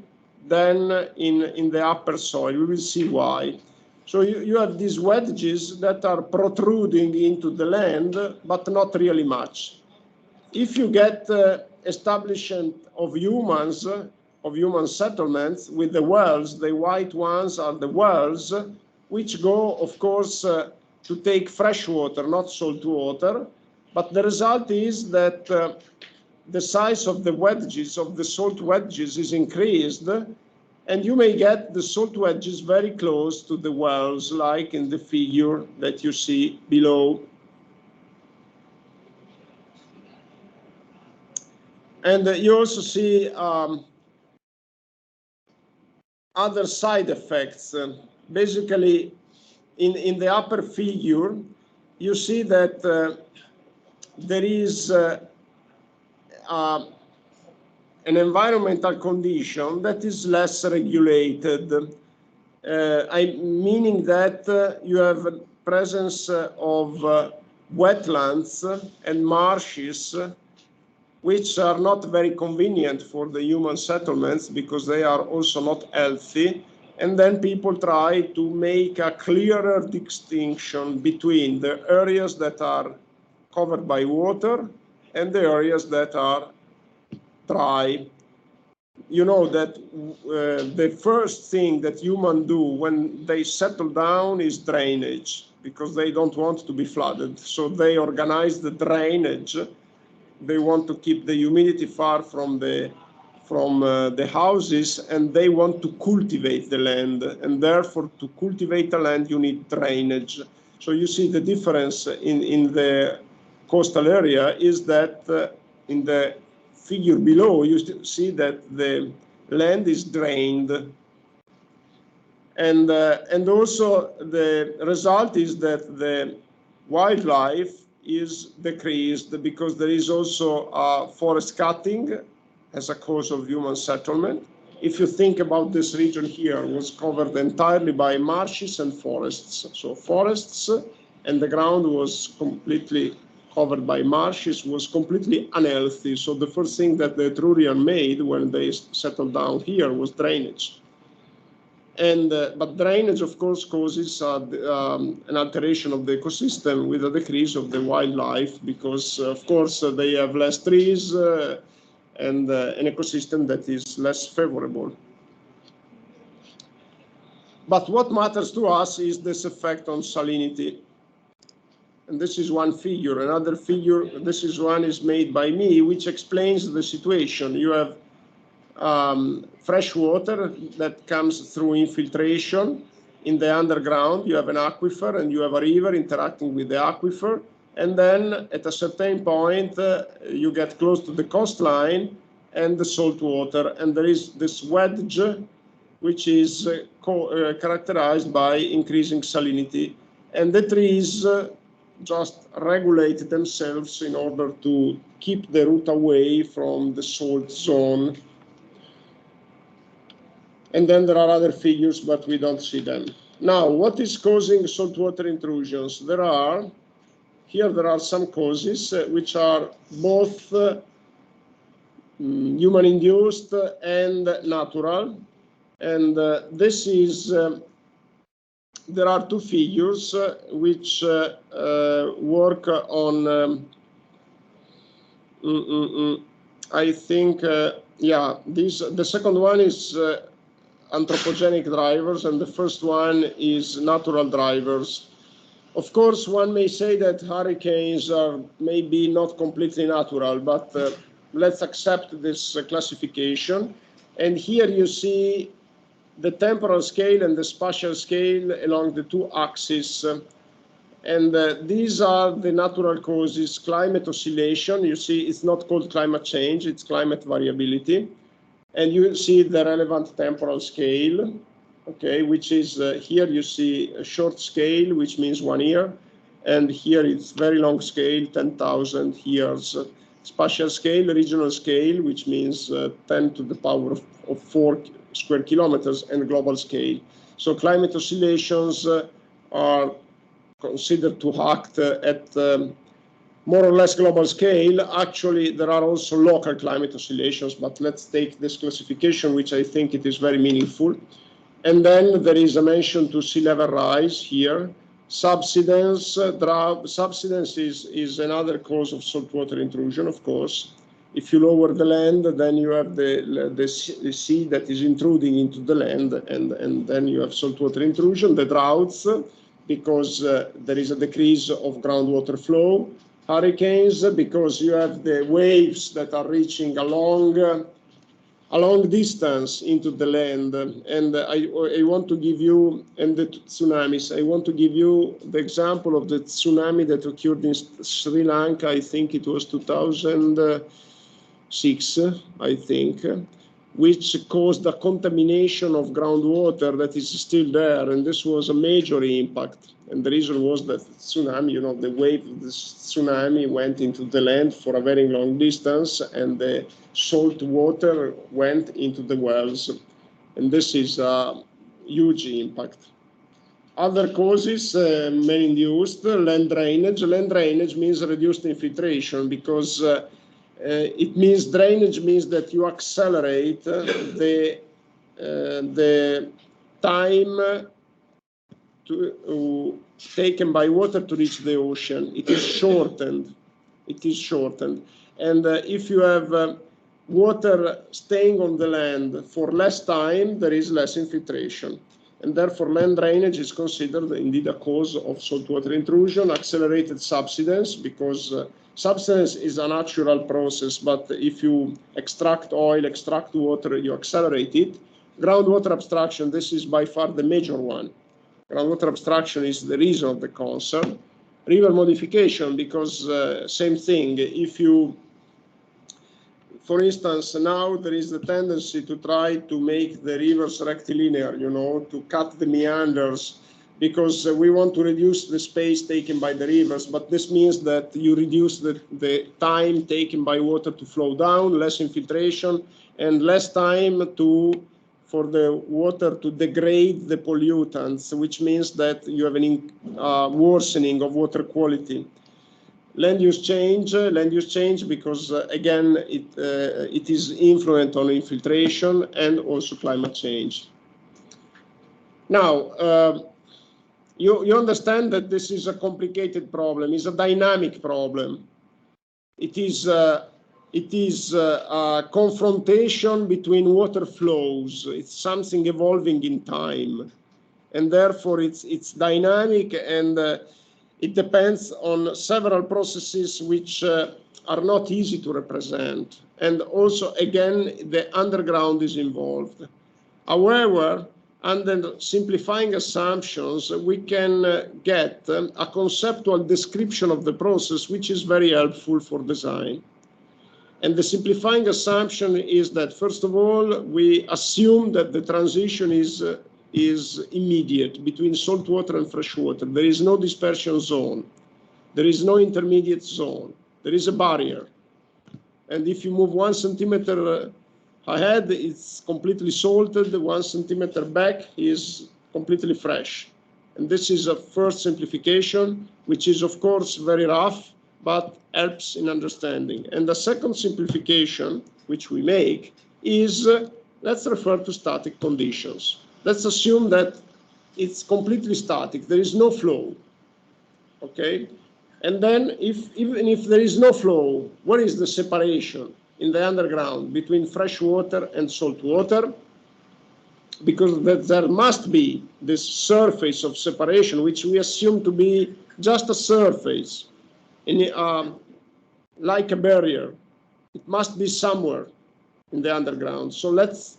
than in the upper soil. We will see why. So you have these wedges that are protruding into the land, but not really much. If you get establishment of human settlements with the wells, the white ones are the wells, which go, of course, to take fresh water, not salt water. But the result is that the size of the wedges, of the salt wedges, is increased, and you may get the salt wedges very close to the wells, like in the figure that you see below. And you also see other side effects. Basically, in the upper figure, you see that there is an environmental condition that is less regulated, meaning that you have a presence of wetlands and marshes, which are not very convenient for the human settlements because they are also not healthy. And then people try to make a clearer distinction between the areas that are covered by water and the areas that are dry. You know that the first thing that humans do when they settle down is drainage, because they don't want to be flooded. So they organize the drainage. They want to keep the humidity far from the houses, and they want to cultivate the land. And therefore, to cultivate the land, you need drainage. So you see the difference in the coastal area is that in the figure below, you see that the land is drained. And also the result is that the wildlife is decreased, because there is also forest cutting as a cause of human settlement. If you think about this region here, it was covered entirely by marshes and forests. So forests, and the ground was completely covered by marshes, was completely unhealthy. So the first thing that the Etrurian made when they settled down here was drainage. And but drainage, of course, causes an alteration of the ecosystem with a decrease of the wildlife, because, of course, they have less trees and an ecosystem that is less favorable. But what matters to us is this effect on salinity. And this is one figure. Another figure, this is one is made by me, which explains the situation. You have fresh water that comes through infiltration in the underground. You have an aquifer and you have a river interacting with the aquifer. And then at a certain point, you get close to the coastline and the salt water. And there is this wedge, which is characterized by increasing salinity. And the trees just regulate themselves in order to keep the root away from the salt zone. And then there are other figures, but we don't see them. Now, what is causing saltwater intrusions? There are some causes which are both human-induced and natural. And this is, there are two figures which work on, I think, yeah, the second one is anthropogenic drivers, and the first one is natural drivers. Of course, one may say that hurricanes are maybe not completely natural, but let's accept this classification. And here you see the temporal scale and the spatial scale along the two axes. And these are the natural causes: climate oscillation. You see, it's not called climate change, it's climate variability. And you see the relevant temporal scale, okay, which is here you see a short scale, which means 1 year. And here it's very long scale, 10,000 years. Spatial scale, regional scale, which means 10 to the power of 4 square kilometers, and global scale. So climate oscillations are considered to act at more or less global scale. Actually, there are also local climate oscillations, but let's take this classification, which I think it is very meaningful. And then there is a mention to sea level rise here. Subsidence, drought. Subsidence is another cause of saltwater intrusion, of course. If you lower the land, then you have the sea that is intruding into the land, and then you have saltwater intrusion. The droughts, because there is a decrease of groundwater flow. Hurricanes, because you have the waves that are reaching a long distance into the land. And I want to give you, and the tsunamis, I want to give you the example of the tsunami that occurred in Sri Lanka. I think it was 2006, I think, which caused a contamination of groundwater that is still there. And this was a major impact. And the reason was that the tsunami, you know, the wave of the tsunami went into the land for a very long distance, and the salt water went into the wells. And this is a huge impact. Other causes, man-induced, land drainage. Land drainage means reduced infiltration, because it means drainage means that you accelerate the time taken by water to reach the ocean. It is shortened. It is shortened. And if you have water staying on the land for less time, there is less infiltration. And therefore, land drainage is considered indeed a cause of saltwater intrusion. Accelerated subsidence, because subsidence is a natural process, but if you extract oil, extract water, you accelerate it. Groundwater abstraction, this is by far the major one. Groundwater abstraction is the reason of the concern. River modification, because same thing. If you, for instance, now there is the tendency to try to make the rivers rectilinear, you know, to cut the meanders, because we want to reduce the space taken by the rivers. But this means that you reduce the time taken by water to flow down, less infiltration, and less time for the water to degrade the pollutants, which means that you have an worsening of water quality. Land use change because again, it is influent on infiltration and also climate change. Now, you understand that this is a complicated problem. It's a dynamic problem. It is a confrontation between water flows. It's something evolving in time, and therefore it's dynamic, and it depends on several processes which are not easy to represent. And also, again, the underground is involved. However, under simplifying assumptions, we can get a conceptual description of the process, which is very helpful for design. And the simplifying assumption is that, first of all, we assume that the transition is immediate between saltwater and freshwater. There is no dispersion zone. There is no intermediate zone. There is a barrier. And if you move 1 centimeter ahead, it's completely salted. 1 centimeter back is completely fresh. And this is a first simplification, which is, of course, very rough, but helps in understanding. And the second simplification which we make is, let's refer to static conditions. Let's assume that it's completely static, there is no flow, okay? And then even if there is no flow, what is the separation in the underground between fresh water and salt water? Because there must be this surface of separation, which we assume to be just a surface, like a barrier. It must be somewhere in the underground. So let's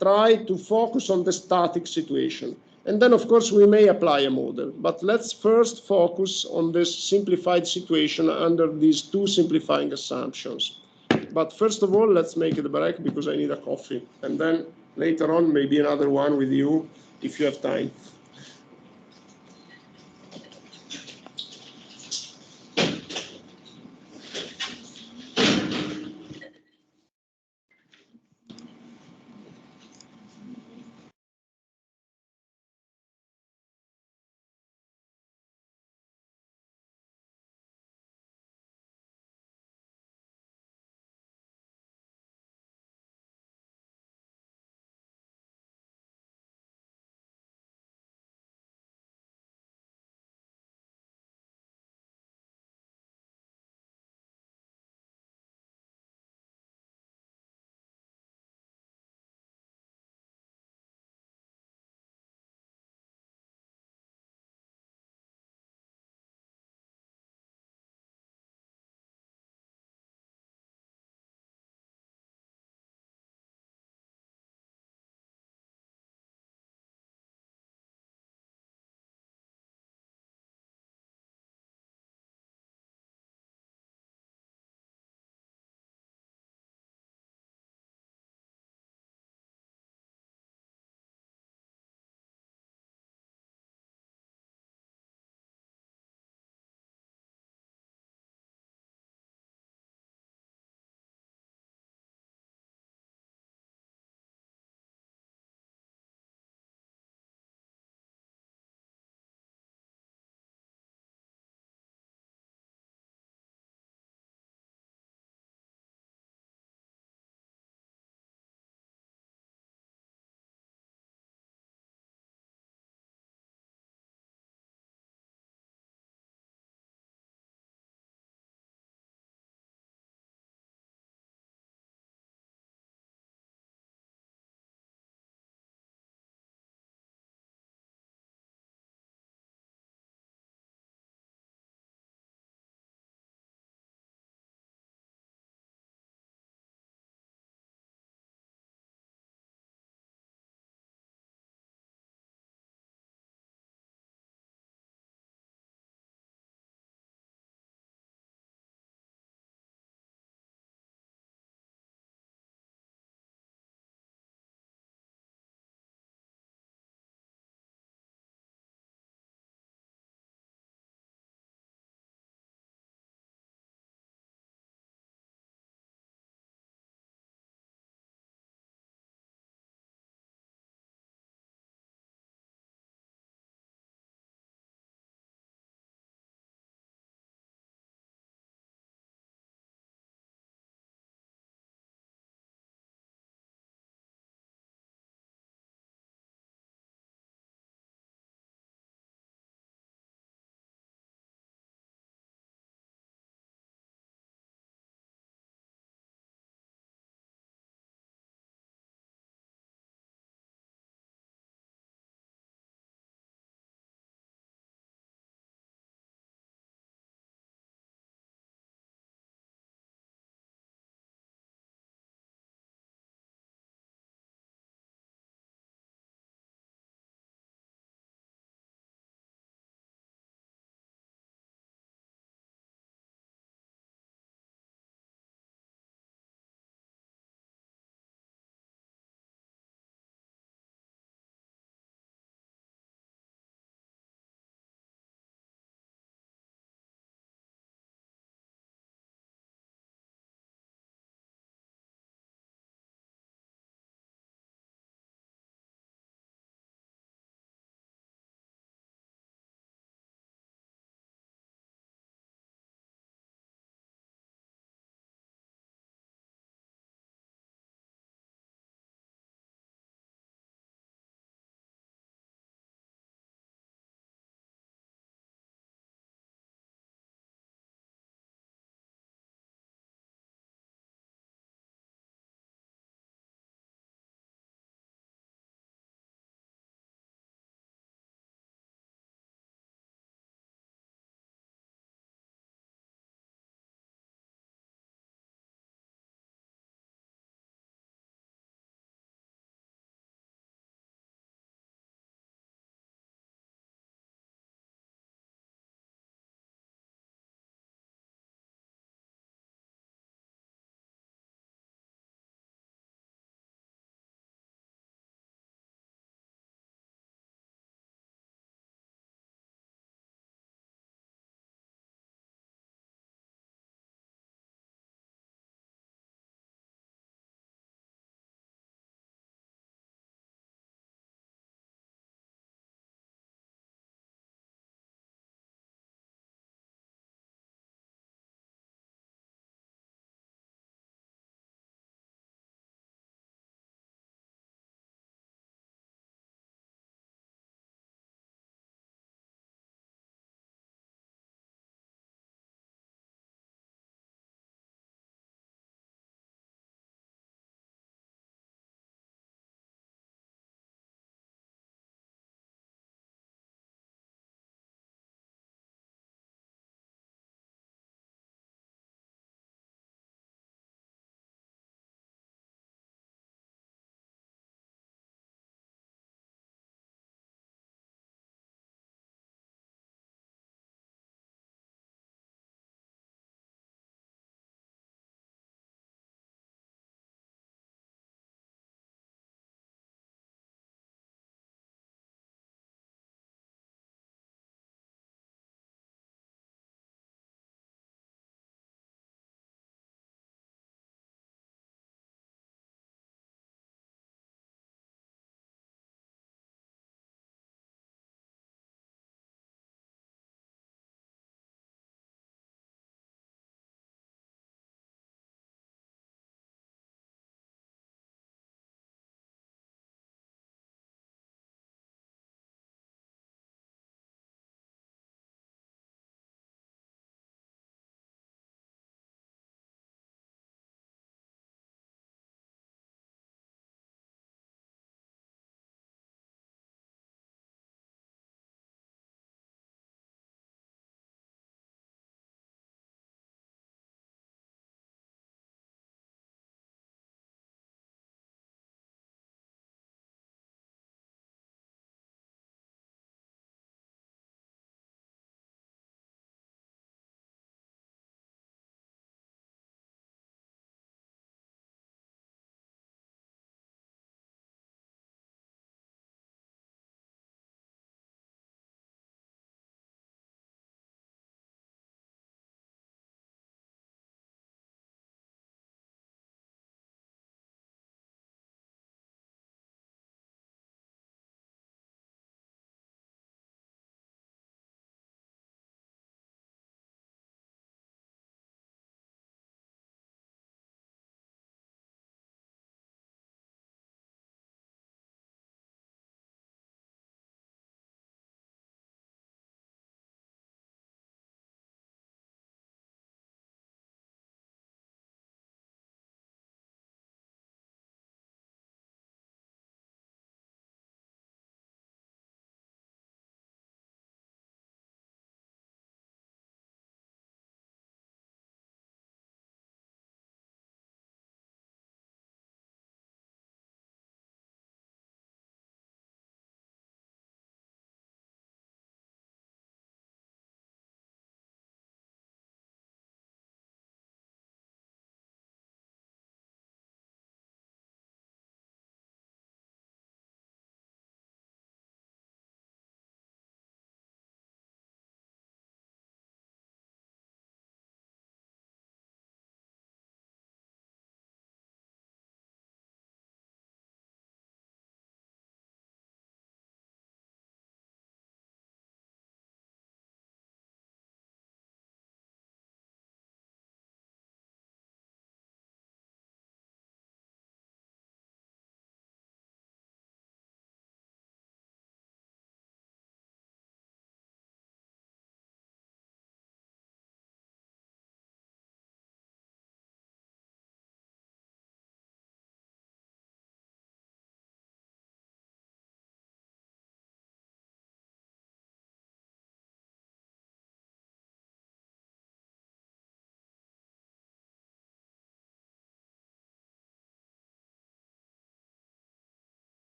try to focus on the static situation. And then, of course, we may apply a model. But let's first focus on this simplified situation under these two simplifying assumptions. But first of all, let's make it a break because I need a coffee. And then later on, maybe another one with you if you have time.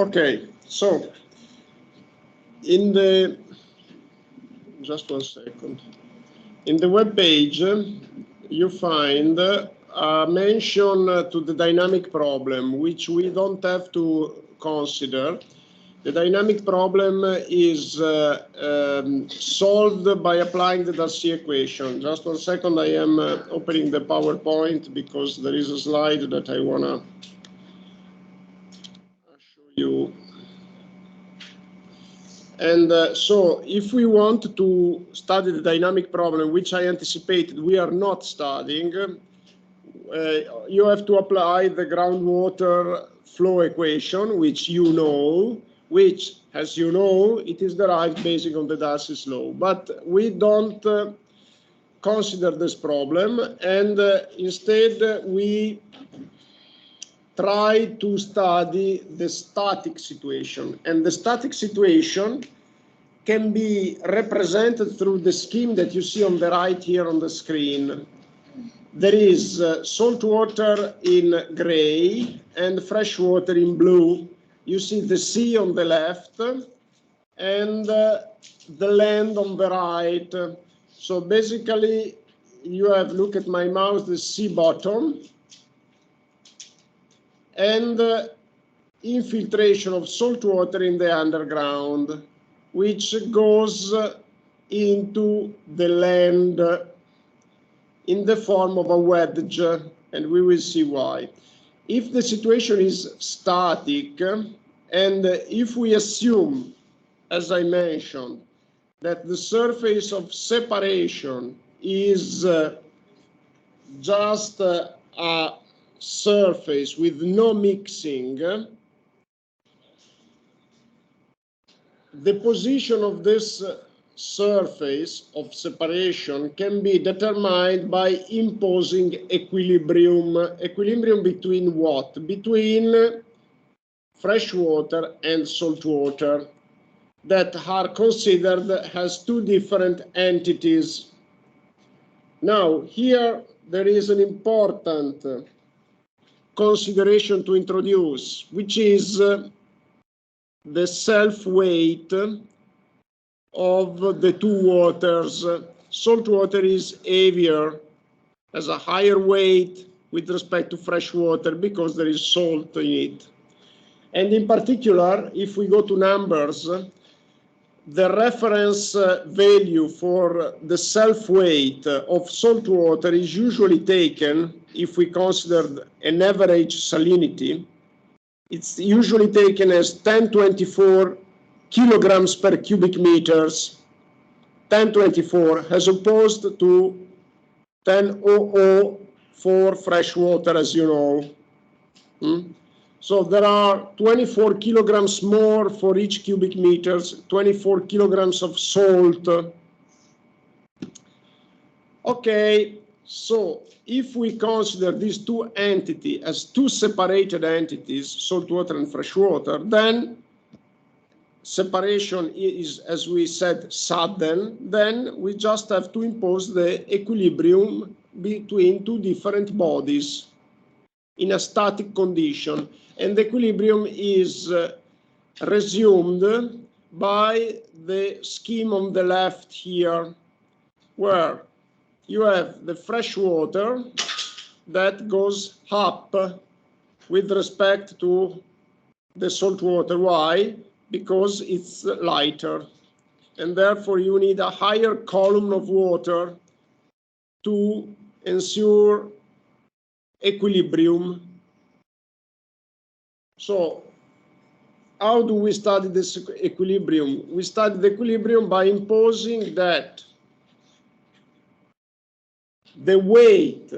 Okay, so in the, just 1 second. In the web page, you find a mention to the dynamic problem, which we don't have to consider. The dynamic problem is solved by applying the Darcy equation. Just 1 second, I am opening the PowerPoint because there is a slide that I want to show you. And so if we want to study the dynamic problem, which I anticipated we are not studying, you have to apply the groundwater flow equation, which you know, which, as you know, it is derived based on the Darcy's law. But we don't consider this problem, and instead we try to study the static situation. And the static situation can be represented through the scheme that you see on the right here on the screen. There is salt water in gray and fresh water in blue. You see the sea on the left and the land on the right. So basically, you have, look at my mouse, the sea bottom, and infiltration of salt water in the underground, which goes into the land in the form of a wedge, and we will see why. If the situation is static, and if we assume, as I mentioned, that the surface of separation is just a surface with no mixing, the position of this surface of separation can be determined by imposing equilibrium. Equilibrium between what? Between fresh water and salt water that are considered as two different entities. Now, here there is an important consideration to introduce, which is the self-weight of the two waters. Salt water is heavier, has a higher weight with respect to fresh water because there is salt in it. And in particular, if we go to numbers, the reference value for the self-weight of salt water is usually taken, if we consider an average salinity, it's usually taken as 1024 kilograms per cubic meters, 1024, as opposed to 1000 for fresh water, as you know. So there are 24 kilograms more for each cubic meters, 24 kilograms of salt. Okay, so if we consider these two entities as two separated entities, salt water and fresh water, then separation is, as we said, sudden. Then we just have to impose the equilibrium between two different bodies in a static condition. And the equilibrium is resumed by the scheme on the left here, where you have the fresh water that goes up with respect to the salt water. Why? Because it's lighter. And therefore you need a higher column of water to ensure equilibrium. So how do we study this equilibrium? We study the equilibrium by imposing that the weight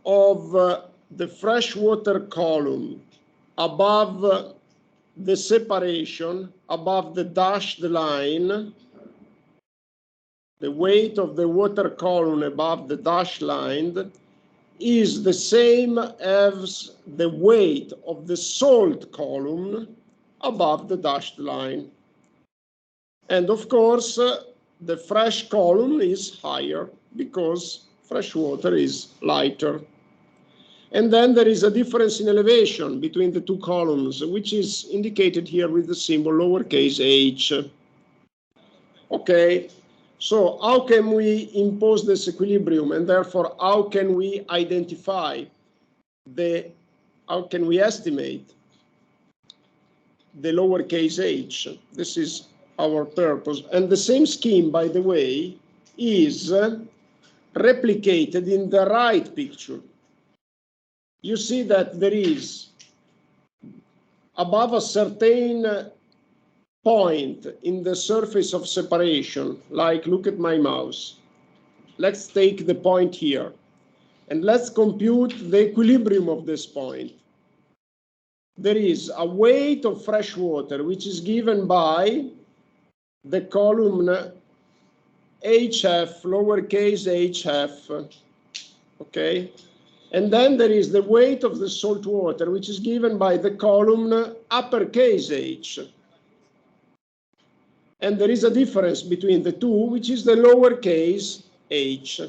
of the freshwater column above the separation, above the dashed line, the weight of the water column above the dashed line is the same as the weight of the salt column above the dashed line. And of course, the fresh column is higher because fresh water is lighter. And then there is a difference in elevation between the two columns, which is indicated here with the symbol lowercase h. Okay, so how can we impose this equilibrium, and therefore how can we identify how can we estimate the lowercase h? This is our purpose. And the same scheme, by the way, is replicated in the right picture. You see that there is, above a certain point in the surface of separation, like look at my mouse. Let's take the point here, and let's compute the equilibrium of this point. There is a weight of fresh water, which is given by the column HF, lowercase hf, okay? And then there is the weight of the salt water, which is given by the column uppercase h. And there is a difference between the two, which is the lowercase h.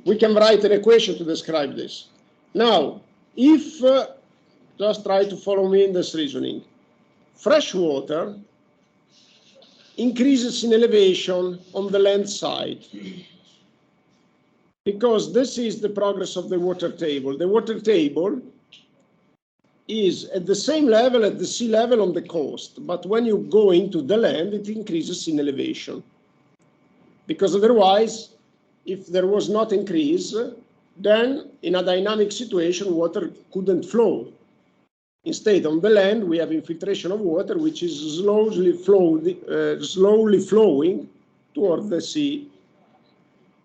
We can write an equation to describe this. Now, if, just try to follow me in this reasoning, fresh water increases in elevation on the land side, because this is the progress of the water table. The water table is at the same level at the sea level on the coast, but when you go into the land, it increases in elevation. Because otherwise, if there was not increase, then in a dynamic situation, water couldn't flow. Instead, on the land, we have infiltration of water, which is slowly flowing toward the sea.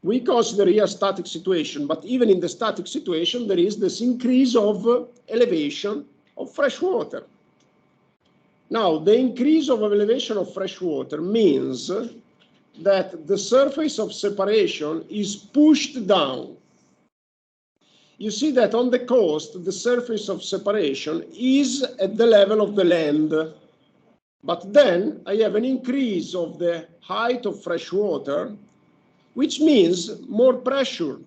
We consider here a static situation, but even in the static situation, there is this increase of elevation of fresh water. Now, the increase of elevation of fresh water means that the surface of separation is pushed down. You see that on the coast, the surface of separation is at the level of the land. But then I have an increase of the height of fresh water, which means more pressure.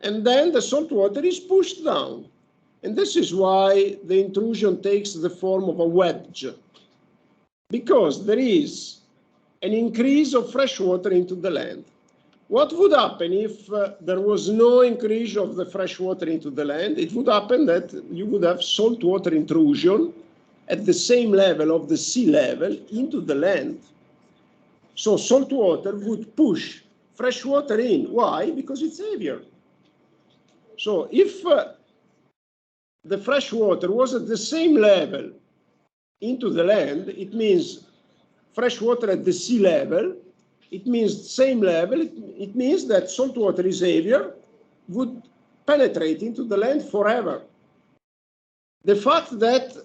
And then the salt water is pushed down. And this is why the intrusion takes the form of a wedge, because there is an increase of fresh water into the land. What would happen if there was no increase of the fresh water into the land? It would happen that you would have saltwater intrusion at the same level of the sea level into the land. So salt water would push fresh water in. Why? Because it's heavier. So if the fresh water was at the same level into the land, it means fresh water at the sea level, it means same level, it means that salt water is heavier, would penetrate into the land forever. The fact that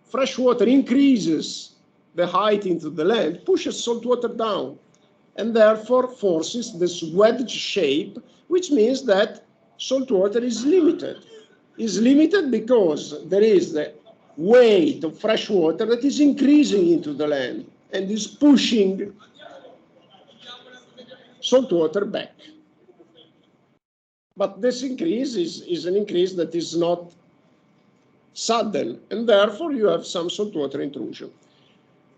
fresh water increases the height into the land pushes salt water down, and therefore forces this wedge shape, which means that salt water is limited. Is limited because there is the weight of fresh water that is increasing into the land and is pushing salt water back. But this increase is an increase that is not sudden, and therefore you have some saltwater intrusion.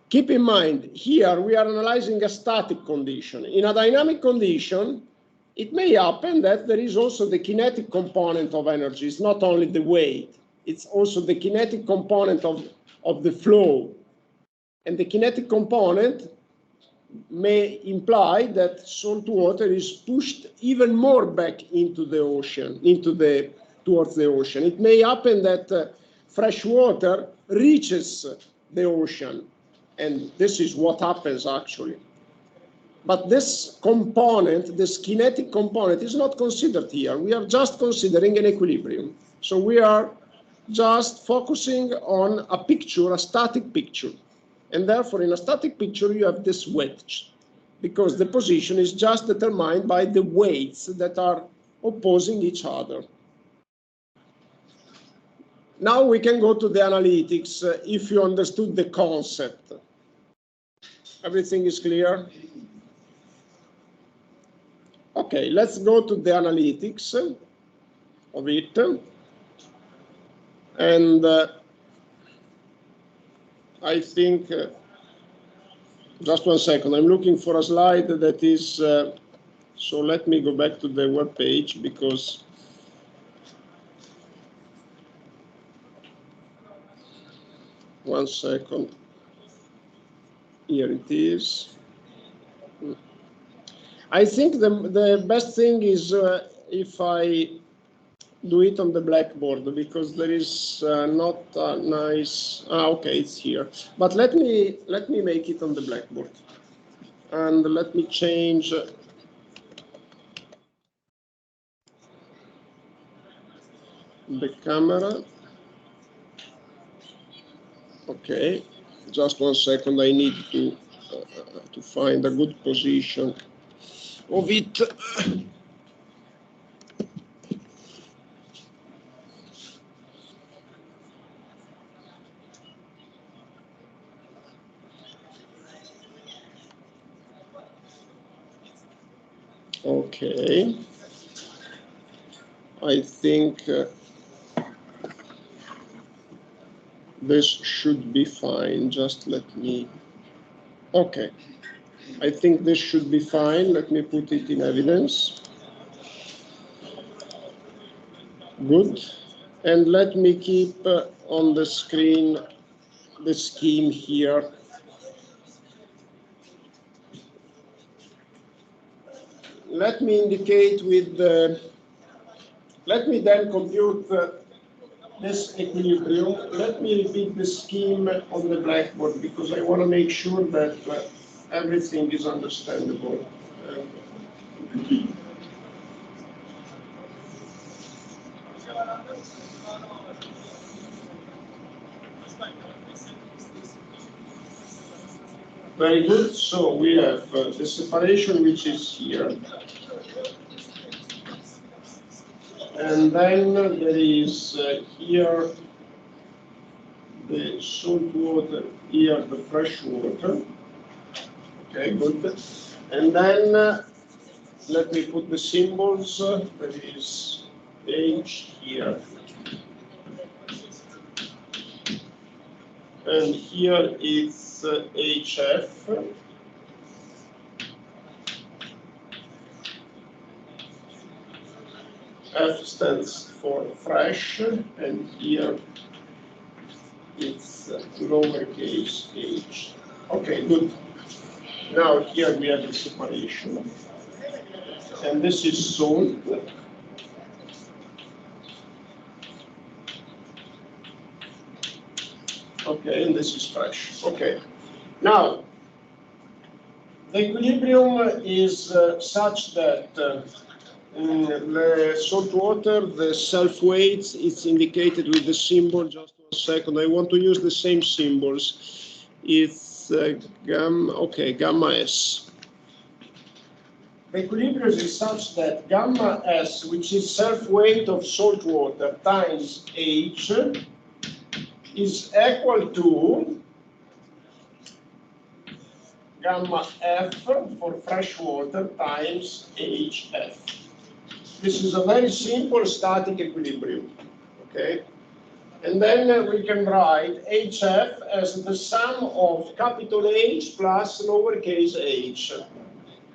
Keep in mind, here we are analyzing a static condition. In a dynamic condition, it may happen that there is also the kinetic component of energy. It's not only the weight, it's also the kinetic component of the flow. And the kinetic component may imply that salt water is pushed even more back into the ocean, towards the ocean. It may happen that fresh water reaches the ocean, and this is what happens actually. But this component, this kinetic component, is not considered here. We are just considering an equilibrium. So we are just focusing on a picture, a static picture. And therefore, in a static picture, you have this wedge, because the position is just determined by the weights that are opposing each other. Now we can go to the analytics if you understood the concept. Everything is clear? Okay, let's go to the analytics of it. And I think, just one second, I'm looking for a slide that is, so let me go back to the web page because one second, here it is. I think the best thing is if I do it on the blackboard, because there is not a nice, okay, it's here. But let me make it on the blackboard. And let me change the camera. Okay, just one second, I need to find a good position of it. Okay, I think this should be fine. Just let me, okay, I think this should be fine. Let me put it in evidence. Good. And let me keep on the screen the scheme here. Let me indicate with let me then compute this equilibrium. Let me repeat the scheme on the blackboard because I want to make sure that everything is understandable. Very good. So we have the separation, which is here. And then there is here the salt water, here the fresh water. Okay, good. And then let me put the symbols. There is H here. And here it's HF. F stands for fresh, and here it's lowercase h. Okay, good. Now here we have the separation. And this is salt. Okay, and this is fresh. Okay. Now, the equilibrium is such that the salt water, the self-weight, it's indicated with the symbol. Just one second. I want to use the same symbols. It's gamma, okay, gamma S. The equilibrium is such that gamma S, which is self-weight of salt water times H, is equal to gamma F for fresh water times HF. This is a very simple static equilibrium, okay? And then we can write HF as the sum of capital H plus lowercase h.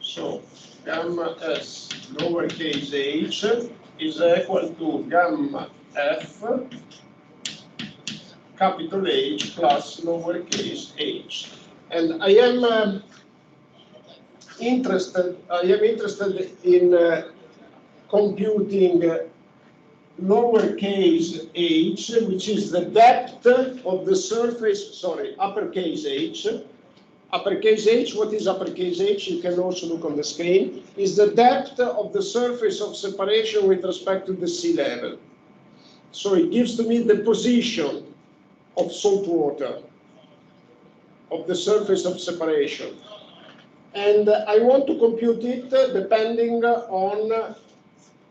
So gamma S lowercase h is equal to gamma F capital H plus lowercase h. And I am interested in computing lowercase h, which is the depth of the surface, sorry, uppercase h. Uppercase h, what is uppercase h? You can also look on the screen, is the depth of the surface of separation with respect to the sea level. So it gives to me the position of salt water, of the surface of separation. And I want to compute it depending on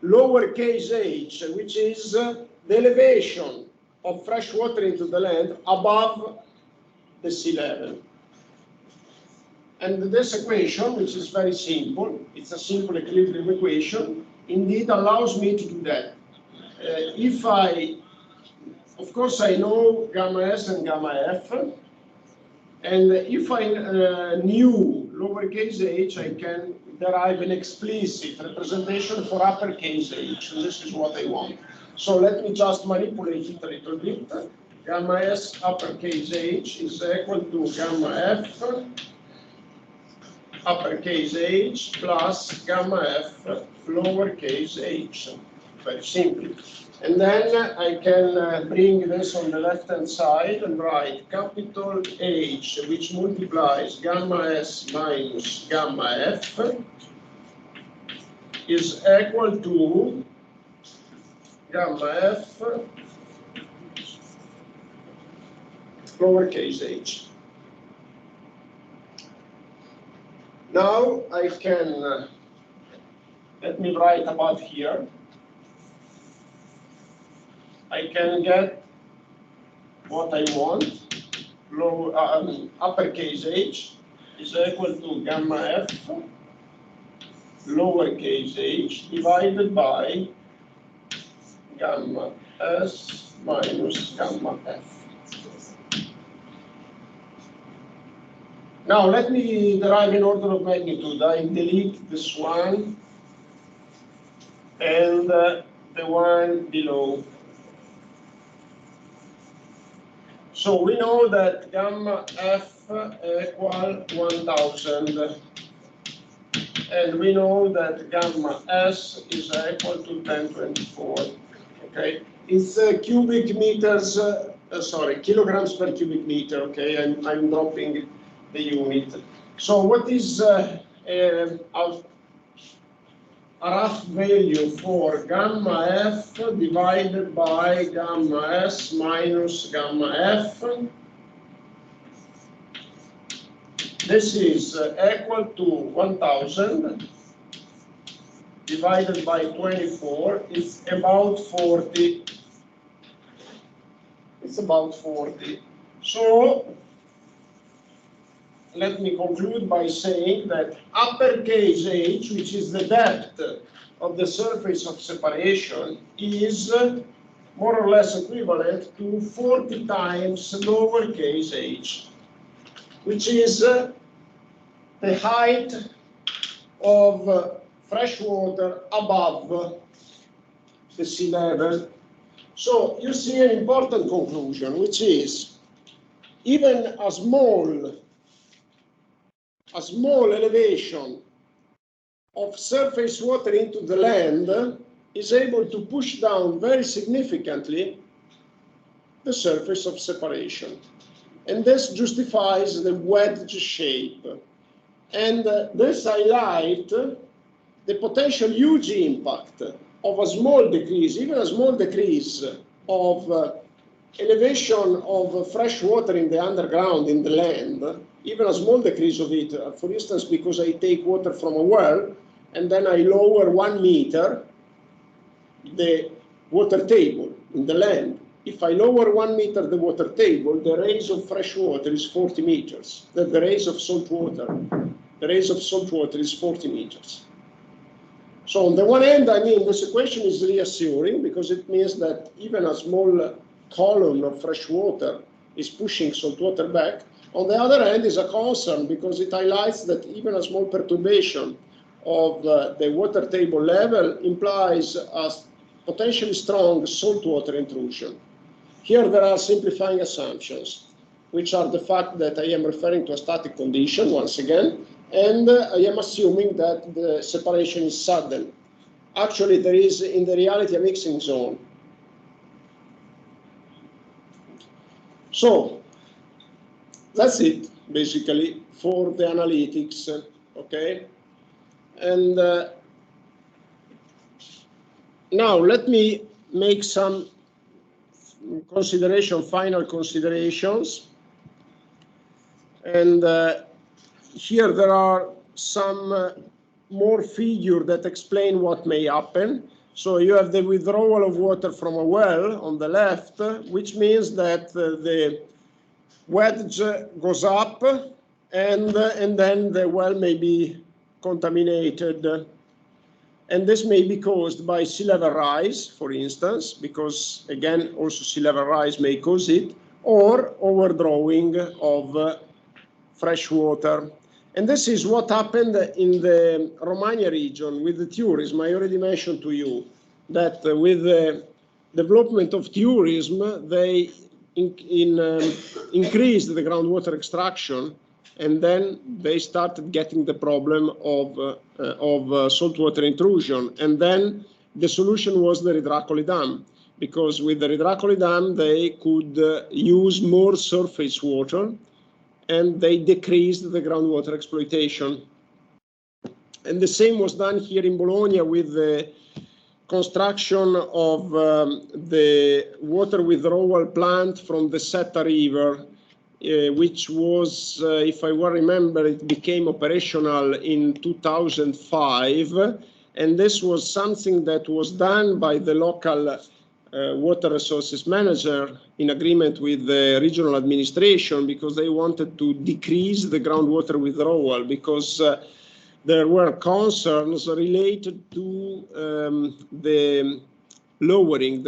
lowercase h, which is the elevation of fresh water into the land above the sea level. And this equation, which is very simple, it's a simple equilibrium equation, indeed allows me to do that. If I, of course, I know gamma S and gamma F, and if I knew lowercase h, I can derive an explicit representation for uppercase h, and this is what I want. So let me just manipulate it a little bit. Gamma S uppercase h is equal to gamma F uppercase h plus gamma F lowercase h, very simply. And then I can bring this on the left-hand side and write capital H, which multiplies gamma S minus gamma F, is equal to gamma F lowercase h. Now I can, let me write about here. I can get what I want. Uppercase h is equal to gamma f lowercase h divided by gamma s minus gamma f. Now let me derive in order of magnitude. I delete this one and the one below. So we know that gamma f equal 1000, and we know that gamma s is equal to 1024. Okay, it's cubic meters. Sorry, kilograms per cubic meter. Okay, I'm dropping the unit. So what is a rough value for gamma f divided by gamma s minus gamma f? This is equal to 1000 divided by 24. It's about 40. It's about 40. So let me conclude by saying that uppercase h, which is the depth of the surface of separation, is more or less equivalent to 40 times lowercase h, which is the height of fresh water above the sea level. So you see an important conclusion, which is even a small elevation of surface water into the land is able to push down very significantly the surface of separation. And this justifies the wedge shape. And this highlights the potential huge impact of a small decrease, even a small decrease of elevation of fresh water in the underground, in the land, even a small decrease of it. For instance, because I take water from a well and then I lower 1 meter the water table in the land. If I lower 1 meter the water table, the raise of fresh water is 40 meters. The raise of salt water, is 40 meters. So on the one hand, I mean, this equation is reassuring because it means that even a small column of fresh water is pushing salt water back. On the other hand, is a concern because it highlights that even a small perturbation of the water table level implies a potentially strong saltwater intrusion. Here there are simplifying assumptions, which are the fact that I am referring to a static condition once again, and I am assuming that the separation is sudden. Actually, there is in the reality a mixing zone. So that's it, basically, for the analytics, okay? And now let me make some final considerations. And here there are some more figures that explain what may happen. So you have the withdrawal of water from a well on the left, which means that the wedge goes up and then the well may be contaminated. And this may be caused by sea level rise, for instance, because again, also sea level rise may cause it, or overdrawing of fresh water. And this is what happened in the Romagna region with the tourism. I already mentioned to you that with the development of tourism, they increased the groundwater extraction, and then they started getting the problem of saltwater intrusion. And then the solution was the Ridracoli Dam, because with the Ridracoli Dam, they could use more surface water, and they decreased the groundwater exploitation. And the same was done here in Bologna with the construction of the water withdrawal plant from the Setta River, which was, if I well remember, it became operational in 2005. And this was something that was done by the local water resources manager in agreement with the regional administration, because they wanted to decrease the groundwater withdrawal, because there were concerns related to the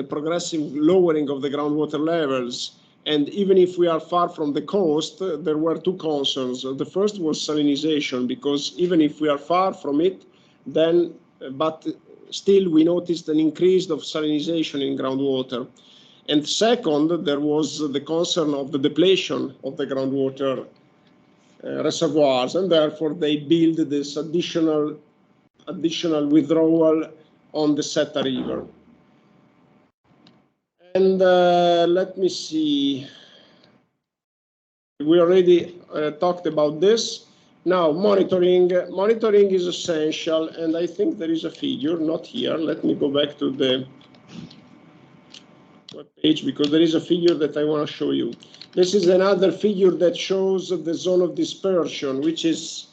progressive lowering of the groundwater levels. And even if we are far from the coast, there were two concerns. The first was salinization, because even if we are far from it, then, but still we noticed an increase of salinization in groundwater. And second, there was the concern of the depletion of the groundwater reservoirs, and therefore they build this additional withdrawal on the Setta River. And let me see, we already talked about this. Now, monitoring is essential, and I think there is a figure, not here. Let me go back to the web page, because there is a figure that I want to show you. This is another figure that shows the zone of dispersion, which is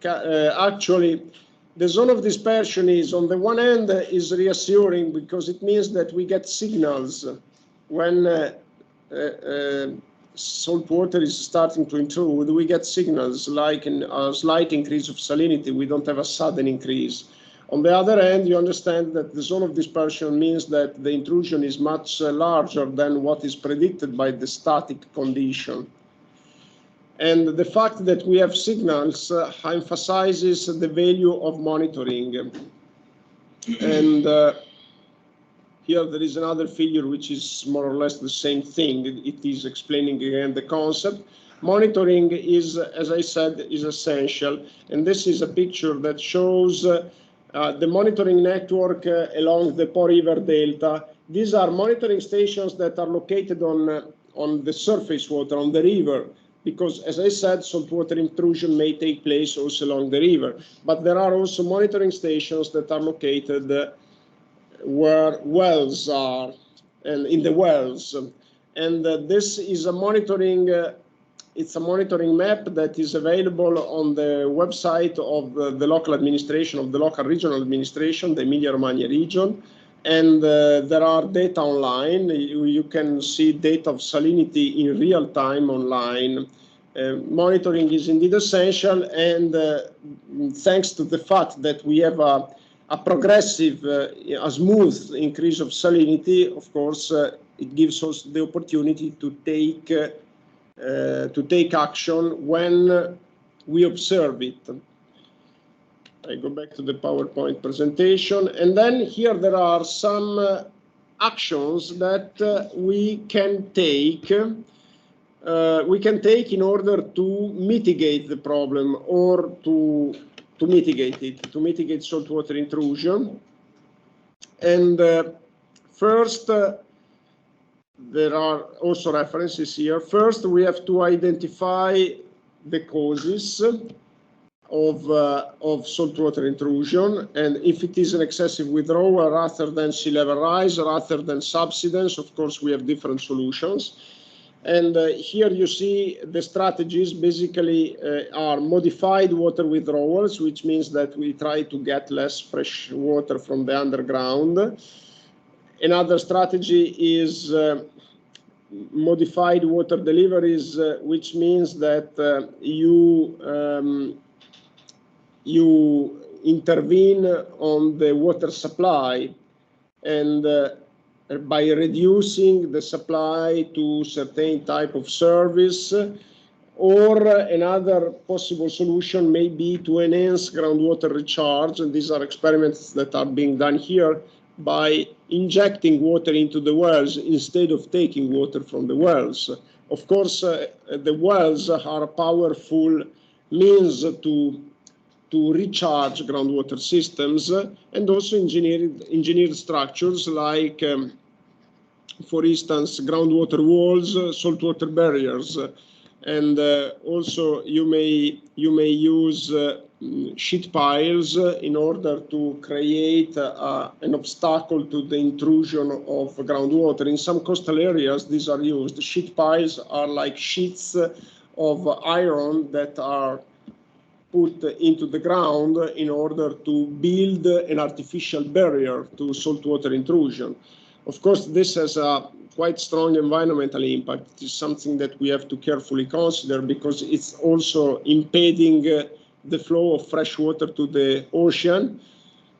actually, the zone of dispersion is, on the one hand, is reassuring, because it means that we get signals when salt water is starting to intrude. We get signals like a slight increase of salinity. We don't have a sudden increase. On the other hand, you understand that the zone of dispersion means that the intrusion is much larger than what is predicted by the static condition. And the fact that we have signals emphasizes the value of monitoring. And here there is another figure which is more or less the same thing. It is explaining again the concept. Monitoring is, as I said, is essential. And this is a picture that shows the monitoring network along the Po River Delta. These are monitoring stations that are located on the surface water, on the river, because, as I said, saltwater intrusion may take place also along the river. But there are also monitoring stations that are located where wells are, and in the wells. And this is a monitoring, it's a monitoring map that is available on the website of the local administration, of the local regional administration, the Emilia-Romagna region. And there are data online. You can see data of salinity in real time online. Monitoring is indeed essential, and thanks to the fact that we have a progressive, a smooth increase of salinity, of course, it gives us the opportunity to take action when we observe it. I go back to the PowerPoint presentation, and then here there are some actions that we can take. In order to mitigate the problem, or to mitigate saltwater intrusion. And first, there are also references here. First, we have to identify the causes of saltwater intrusion, and if it is an excessive withdrawal rather than sea level rise, rather than subsidence, of course we have different solutions. And here you see the strategies basically are modified water withdrawals, which means that we try to get less fresh water from the underground. Another strategy is modified water deliveries, which means that you intervene on the water supply, and by reducing the supply to certain type of service, or another possible solution may be to enhance groundwater recharge, and these are experiments that are being done here, by injecting water into the wells instead of taking water from the wells. Of course, the wells are a powerful means to recharge groundwater systems, and also engineered structures like, for instance, groundwater walls, saltwater barriers, and also you may use sheet piles in order to create an obstacle to the intrusion of groundwater. In some coastal areas, these are used. Sheet piles are like sheets of iron that are put into the ground in order to build an artificial barrier to saltwater intrusion. Of course, this has a quite strong environmental impact. It is something that we have to carefully consider, because it's also impeding the flow of fresh water to the ocean,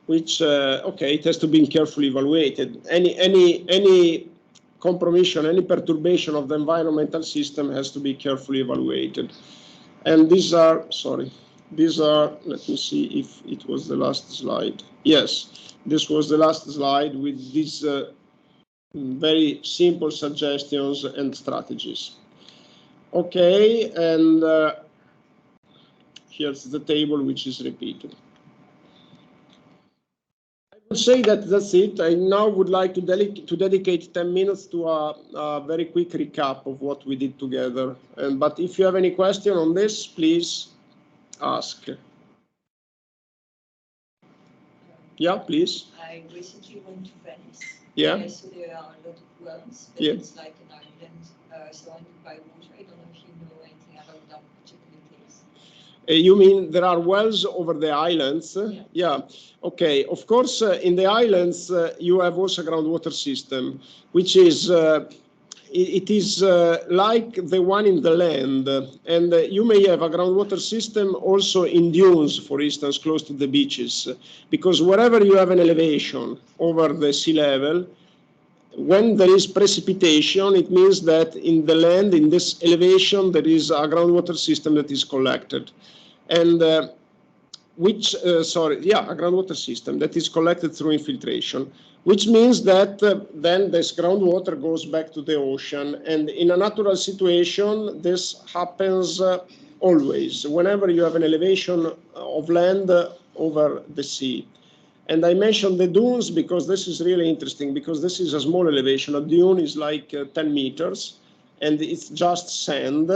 which, okay, it has to be carefully evaluated. Any compromission, any perturbation of the environmental system has to be carefully evaluated. And these are, let me see if it was the last slide. Yes, this was the last slide with these very simple suggestions and strategies. Okay, and here's the table which is repeated. I would say that that's it. I now would like to dedicate 10 minutes to a very quick recap of what we did together. But if you have any question on this, please ask. Yeah, please. I recently went to Venice. Yeah. I saw there are a lot of wells, but yeah. It's like an island surrounded by water. I don't know if you know anything about that particular case. You mean there are wells over the islands? Yeah. Okay. Of course, in the islands, you have also a groundwater system, which is it is like the one in the land, and you may have a groundwater system also in dunes, for instance, close to the beaches, because wherever you have an elevation over the sea level, when there is precipitation, it means that in the land, in this elevation, there is a groundwater system that is collected, and a groundwater system that is collected through infiltration, which means that then this groundwater goes back to the ocean. And in a natural situation, this happens always, whenever you have an elevation of land over the sea. And I mentioned the dunes because this is really interesting, because this is a small elevation. A dune is like 10 meters, and it's just sand.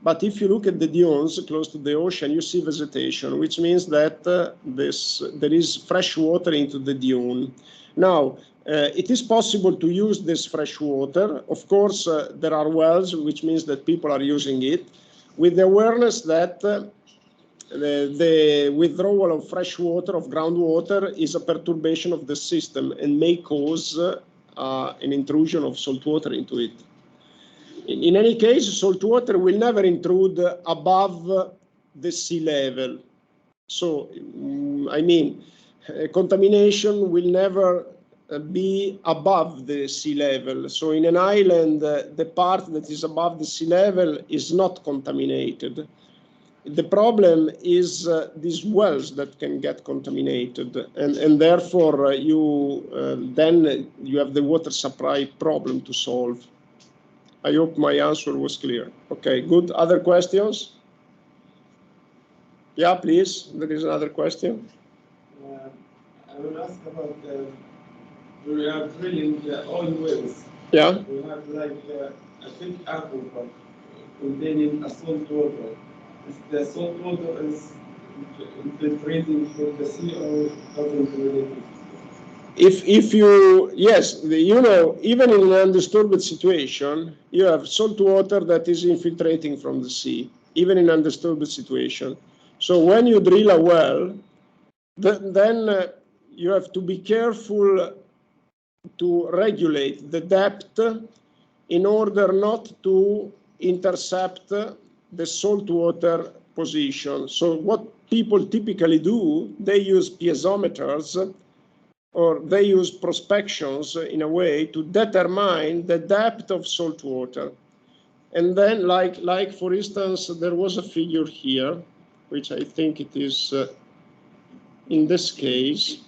But if you look at the dunes close to the ocean, you see vegetation, which means that there is fresh water into the dune. Now, it is possible to use this fresh water. Of course, there are wells, which means that people are using it, with the awareness that the withdrawal of fresh water, of groundwater, is a perturbation of the system and may cause an intrusion of salt water into it. In any case, salt water will never intrude above the sea level. So, I mean, contamination will never be above the sea level. So in an island, the part that is above the sea level is not contaminated. The problem is these wells that can get contaminated, and therefore then you have the water supply problem to solve. I hope my answer was clear. Okay, good. Other questions? Yeah, please. There is another question. I will ask about we are drilling oil wells. Yeah. We have like a big aquifer containing a salt water. Is the salt water is infiltrating from the sea or doesn't relate? Even in an undisturbed situation, you have salt water that is infiltrating from the sea, even in an undisturbed situation. So when you drill a well, then you have to be careful to regulate the depth in order not to intercept the saltwater position. So what people typically do, they use piezometers or they use prospections in a way to determine the depth of salt water. And then, like for instance, there was a figure here, which I think it is in this case.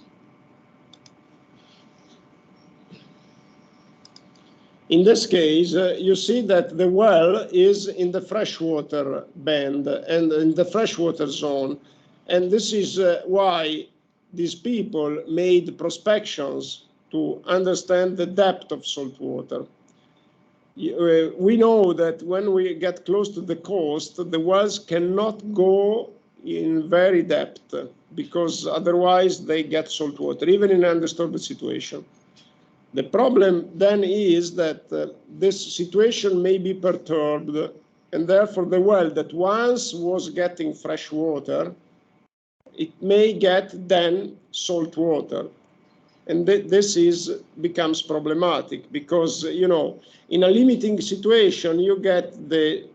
In this case, you see that the well is in the freshwater band and in the freshwater zone. And this is why these people made prospections to understand the depth of salt water. We know that when we get close to the coast, the wells cannot go in very depth because otherwise they get salt water, even in an undisturbed situation. The problem then is that this situation may be perturbed, and therefore the well that once was getting fresh water, it may get then salt water. And this becomes problematic because, you know, in a limiting situation, you get the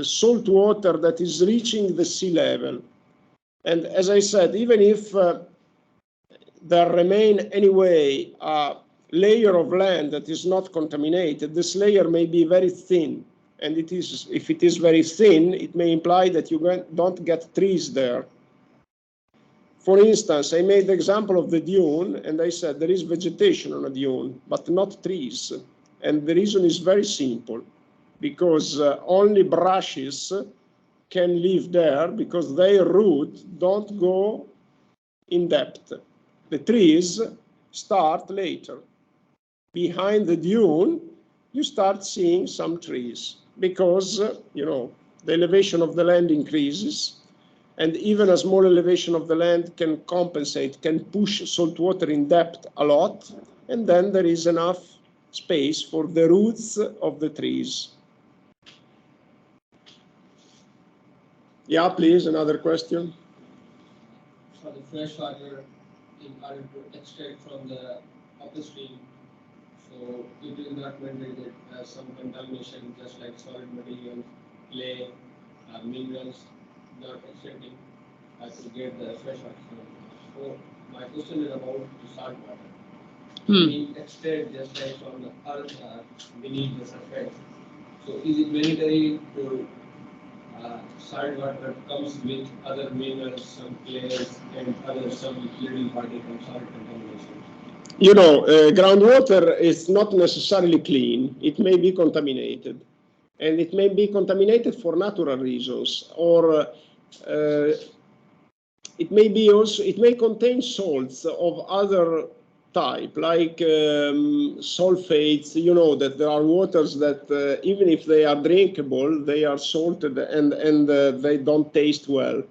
salt water that is reaching the sea level. And as I said, even if there remain anyway a layer of land that is not contaminated, this layer may be very thin. And it is, if it is very thin, it may imply that you don't get trees there. For instance, I made the example of the dune, and I said there is vegetation on a dune, but not trees. And the reason is very simple, because only brushes can live there because their roots don't go in depth. The trees start later. Behind the dune, you start seeing some trees because, you know, the elevation of the land increases. And even a small elevation of the land can compensate, can push salt water in depth a lot, and then there is enough space for the roots of the trees. Yeah, please, another question. For the fresh water, in order to extract from the upstream, so it is not meant that it has some contamination, just like solid materials, clay, minerals, not extracting to get the fresh water. So my question is about the salt water. We extract just like from the earth beneath the surface. So is it mandatory to salt water comes with other minerals, some clays, and other some leading particles, salt contamination? You know, groundwater is not necessarily clean. It may be contaminated. And it may be contaminated for natural reasons, or it may be also, it may contain salts of other type, like sulfates. You know that there are waters that even if they are drinkable, they are salted and they don't taste well.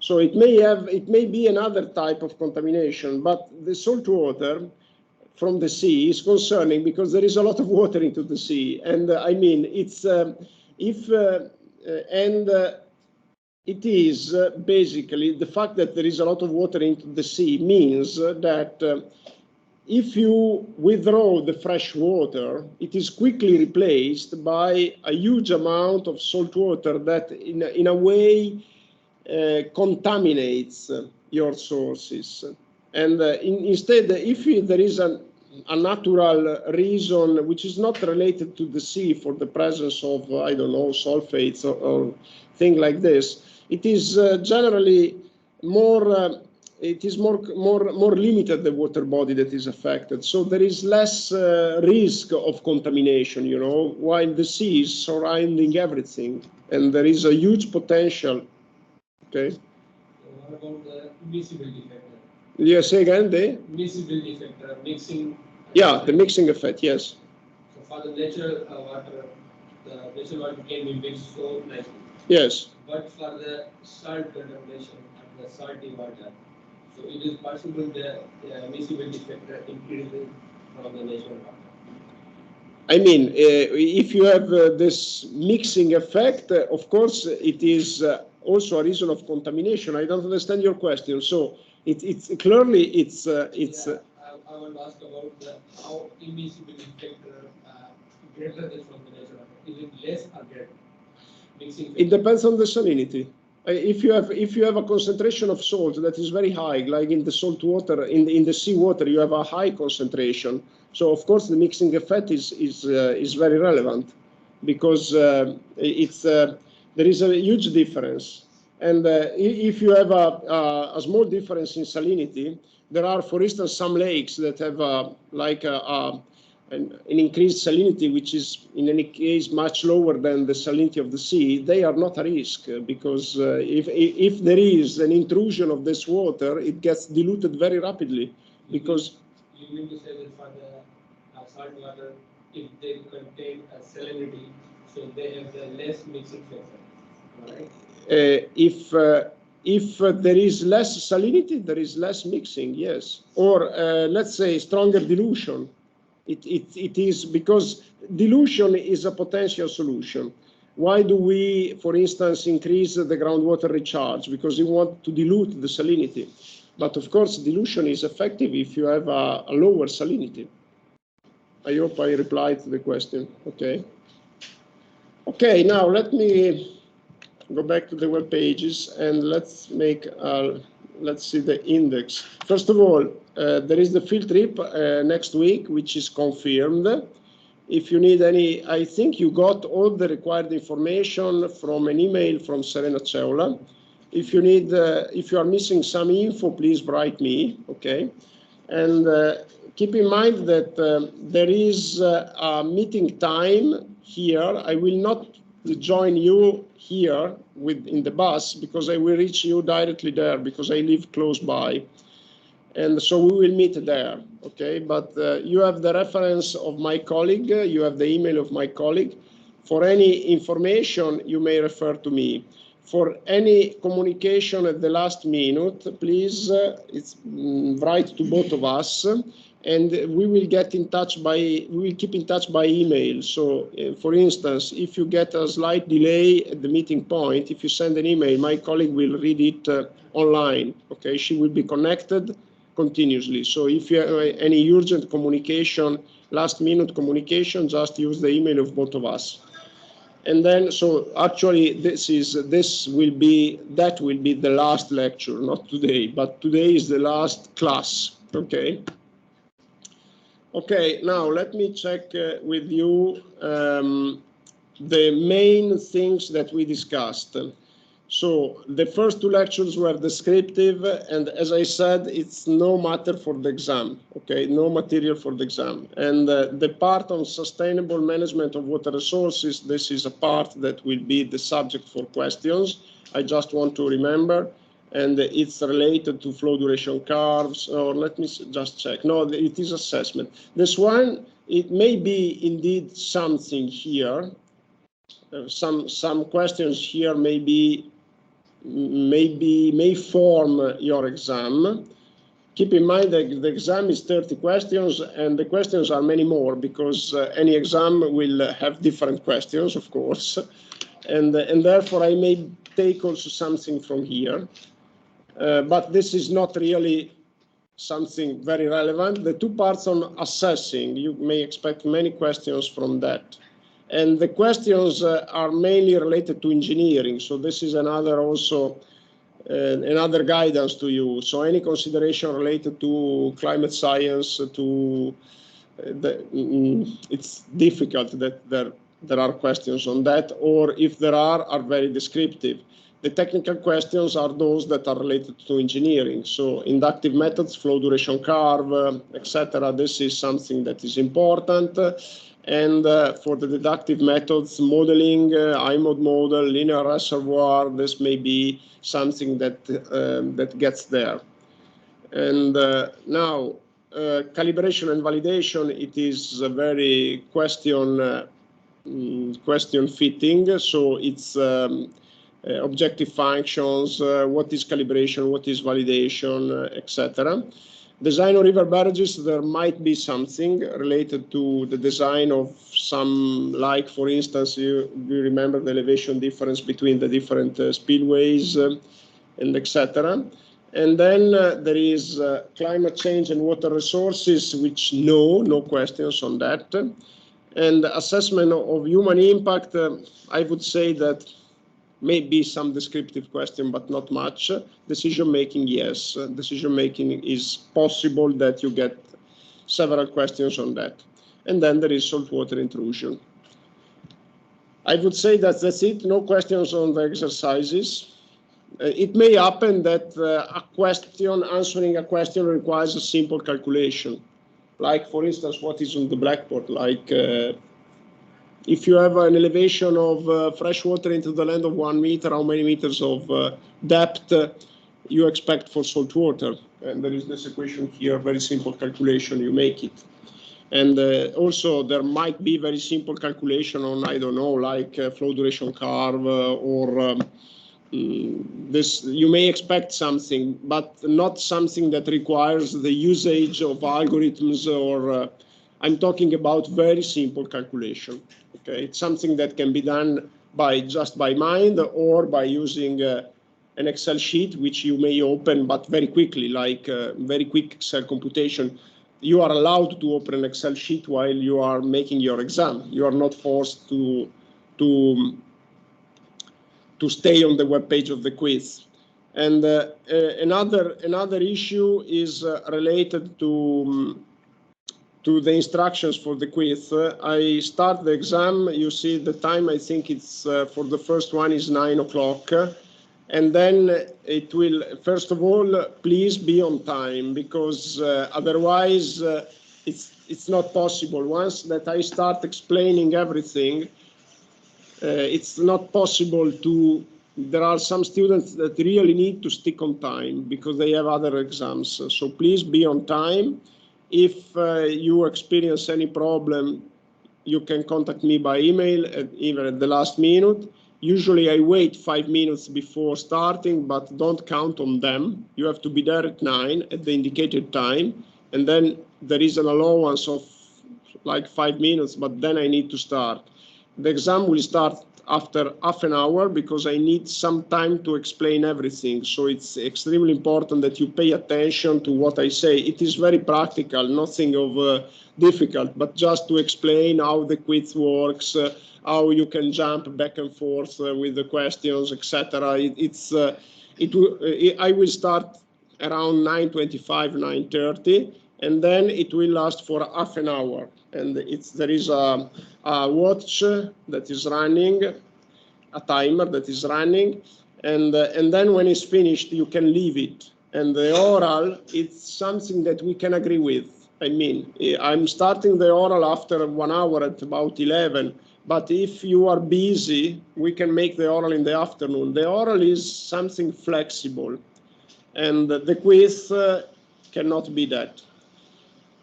So it may be another type of contamination, but the salt water from the sea is concerning because there is a lot of water into the sea. And I mean, it's it is basically the fact that there is a lot of water into the sea means that if you withdraw the fresh water, it is quickly replaced by a huge amount of salt water that in a way contaminates your sources. And instead, if there is a natural reason which is not related to the sea for the presence of, I don't know, sulfates or things like this, it is generally more, it is more limited, the water body that is affected. So there is less risk of contamination, you know, while the sea is surrounding everything. And there is a huge potential. Okay. So what about the miscibility factor? Yes, say again, the miscibility factor, mixing. Yeah, the mixing effect, yes. So for the natural water, the natural water can be mixed so nicely. Yes. But for the salt contamination and the salty water, so it is possible the miscibility factor increases from the natural water. I mean, if you have this mixing effect, of course, it is also a reason of contamination. I don't understand your question. So it's clearly it's. Yeah, I want to ask about how immiscibility factor greater than from the nature of it? Is it less or greater? Mixing It depends on the salinity. If you have a concentration of salt that is very high, like in the salt water, in the seawater, you have a high concentration. So of course the mixing effect is very relevant, because there is a huge difference. And if you have a small difference in salinity, there are, for instance, some lakes that have an increased salinity, which is in any case much lower than the salinity of the sea. They are not a risk, because if there is an intrusion of this water, it gets diluted very rapidly. Because you mean to say that for the salt water, if they contain a salinity, so they have the less mixing factor, right? If there is less salinity, there is less mixing, yes. Or let's say stronger dilution. It is because dilution is a potential solution. Why do we, for instance, increase the groundwater recharge? Because we want to dilute the salinity. But of course, dilution is effective if you have a lower salinity. I hope I replied to the question. Okay. Okay, now let me go back to the web pages and let's see the index. First of all, there is the field trip next week, which is confirmed. If you need any, I think you got all the required information from an email from Serena Ceola. If you need, if you are missing some info, please write me, okay? And keep in mind that there is a meeting time here. I will not join you here in the bus, because I will reach you directly there, because I live close by. And so we will meet there, okay? But you have the reference of my colleague, you have the email of my colleague. For any information, you may refer to me. For any communication at the last minute, please write to both of us, and we will keep in touch by email. So, for instance, if you get a slight delay at the meeting point, if you send an email, my colleague will read it online. Okay, she will be connected continuously. So, if you have any urgent communication, last-minute communication, just use the email of both of us. And then, so actually, that will be the last lecture, not today, but today is the last class. Okay. Okay, now let me check with you the main things that we discussed. So the first two lectures were descriptive, and as I said, it's no matter for the exam, okay, no material for the exam. And the part on sustainable management of water resources, this is a part that will be the subject for questions. I just want to remember. And it's related to flow duration curves, or let me just check. No, it is assessment. This one, it may be indeed something here. Some questions here may form your exam. Keep in mind that the exam is 30 questions, and the questions are many more, because any exam will have different questions, of course. And therefore, I may take also something from here. But this is not really something very relevant. The two parts on assessing, you may expect many questions from that. And the questions are mainly related to engineering. So this is another guidance to you. So any consideration related to climate science, it's difficult that there are questions on that, or if there are very descriptive. The technical questions are those that are related to engineering. So inductive methods, flow duration curve, etc. This is something that is important. And for the deductive methods, modeling, I-mode model, linear reservoir, this may be something that gets there. And now, calibration and validation, it is a very question fitting. So it's objective functions, what is calibration, what is validation, etc. Design of river barrages, there might be something related to the design of some, like for instance, you remember the elevation difference between the different spillways and etc. And then there is climate change and water resources, which no questions on that. And assessment of human impact, I would say that maybe some descriptive question, but not much. Decision making, yes. Decision making is possible that you get several questions on that. And then there is saltwater intrusion. I would say that that's it. No questions on the exercises. It may happen that answering a question requires a simple calculation. Like, for instance, what is on the blackboard? Like, if you have an elevation of fresh water into the land of 1 meter, how many meters of depth you expect for salt water? And there is this equation here, very simple calculation, you make it. And also there might be very simple calculation on, I don't know, like flow duration curve or this. You may expect something, but not something that requires the usage of algorithms or I'm talking about very simple calculation. Okay, it's something that can be done just by mind or by using an Excel sheet, which you may open, but very quickly, like very quick Excel computation. You are allowed to open an Excel sheet while you are making your exam. You are not forced to stay on the web page of the quiz. And another issue is related to the instructions for the quiz. I start the exam. You see the time. I think it's for the first one is 9 o'clock. And then it will, first of all, please be on time, because otherwise it's not possible. Once that I start explaining everything, it's not possible to, there are some students that really need to stick on time because they have other exams. So please be on time. If you experience any problem, you can contact me by email, even at the last minute. Usually I wait 5 minutes before starting, but don't count on them. You have to be there at 9 at the indicated time. And then there is an allowance of like 5 minutes, but then I need to start. The exam will start after half an hour because I need some time to explain everything. So it's extremely important that you pay attention to what I say. It is very practical, nothing of difficult, but just to explain how the quiz works, how you can jump back and forth with the questions, etc. I will start around 9:25, 9:30, and then it will last for half an hour. And there is a watch that is running, a timer that is running, and then when it's finished, you can leave it. And the oral, it's something that we can agree with. I mean, I'm starting the oral after 1 hour at about 11. But if you are busy, we can make the oral in the afternoon. The oral is something flexible, and the quiz cannot be that.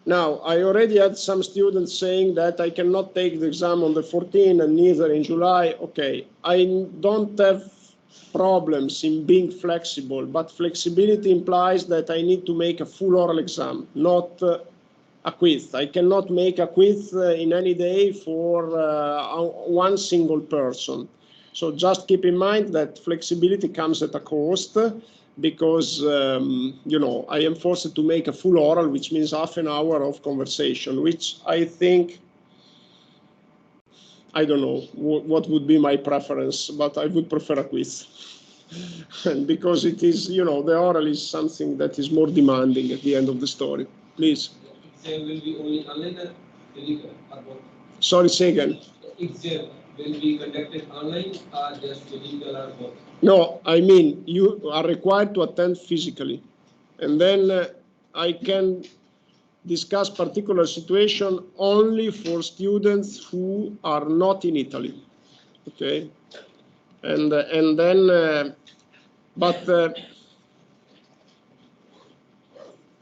Now, I already had some students saying that I cannot take the exam on the 14th and neither in July. Okay, I don't have problems in being flexible, but flexibility implies that I need to make a full oral exam, not a quiz. I cannot make a quiz in any day for one single person. So just keep in mind that flexibility comes at a cost, because you know, I am forced to make a full oral, which means half an hour of conversation, which I think, I don't know what would be my preference, but I would prefer a quiz. And because it is, you know, the oral is something that is more demanding at the end of the story. Please. Exam will be only online or physical or both? Sorry, say again. Exam will be conducted online or just physical or both? No, I mean, you are required to attend physically. And then I can discuss particular situation only for students who are not in Italy. Okay? And then, but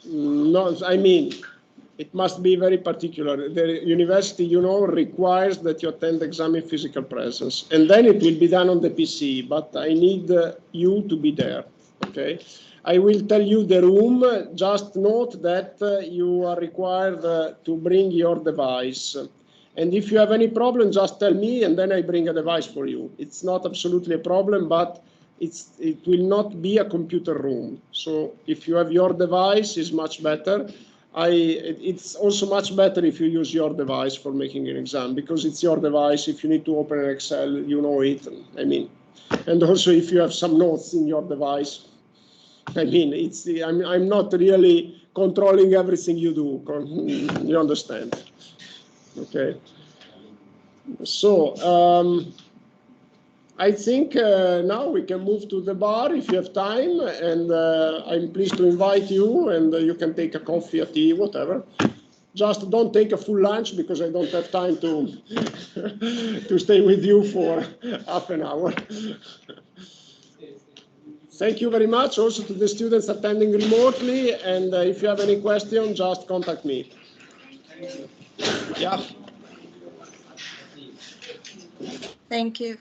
no, I mean, it must be very particular. The university, you know, requires that you attend exam in physical presence, and then it will be done on the PC, but I need you to be there, okay? I will tell you the room. Just note that you are required to bring your device. And if you have any problem, just tell me, and then I bring a device for you. It's not absolutely a problem, but it will not be a computer room. So if you have your device, it's much better. it's also much better if you use your device for making an exam, because it's your device. If you need to open an Excel, you know it. I mean, and also if you have some notes in your device, I mean, I'm not really controlling everything you do. You understand? Okay. So I think now we can move to the bar if you have time, and I'm pleased to invite you, and you can take a coffee, a tea, whatever. Just don't take a full lunch, because I don't have time to to stay with you for half an hour. Thank you very much also to the students attending remotely, and if you have any question, just contact me. Yeah. Thank you.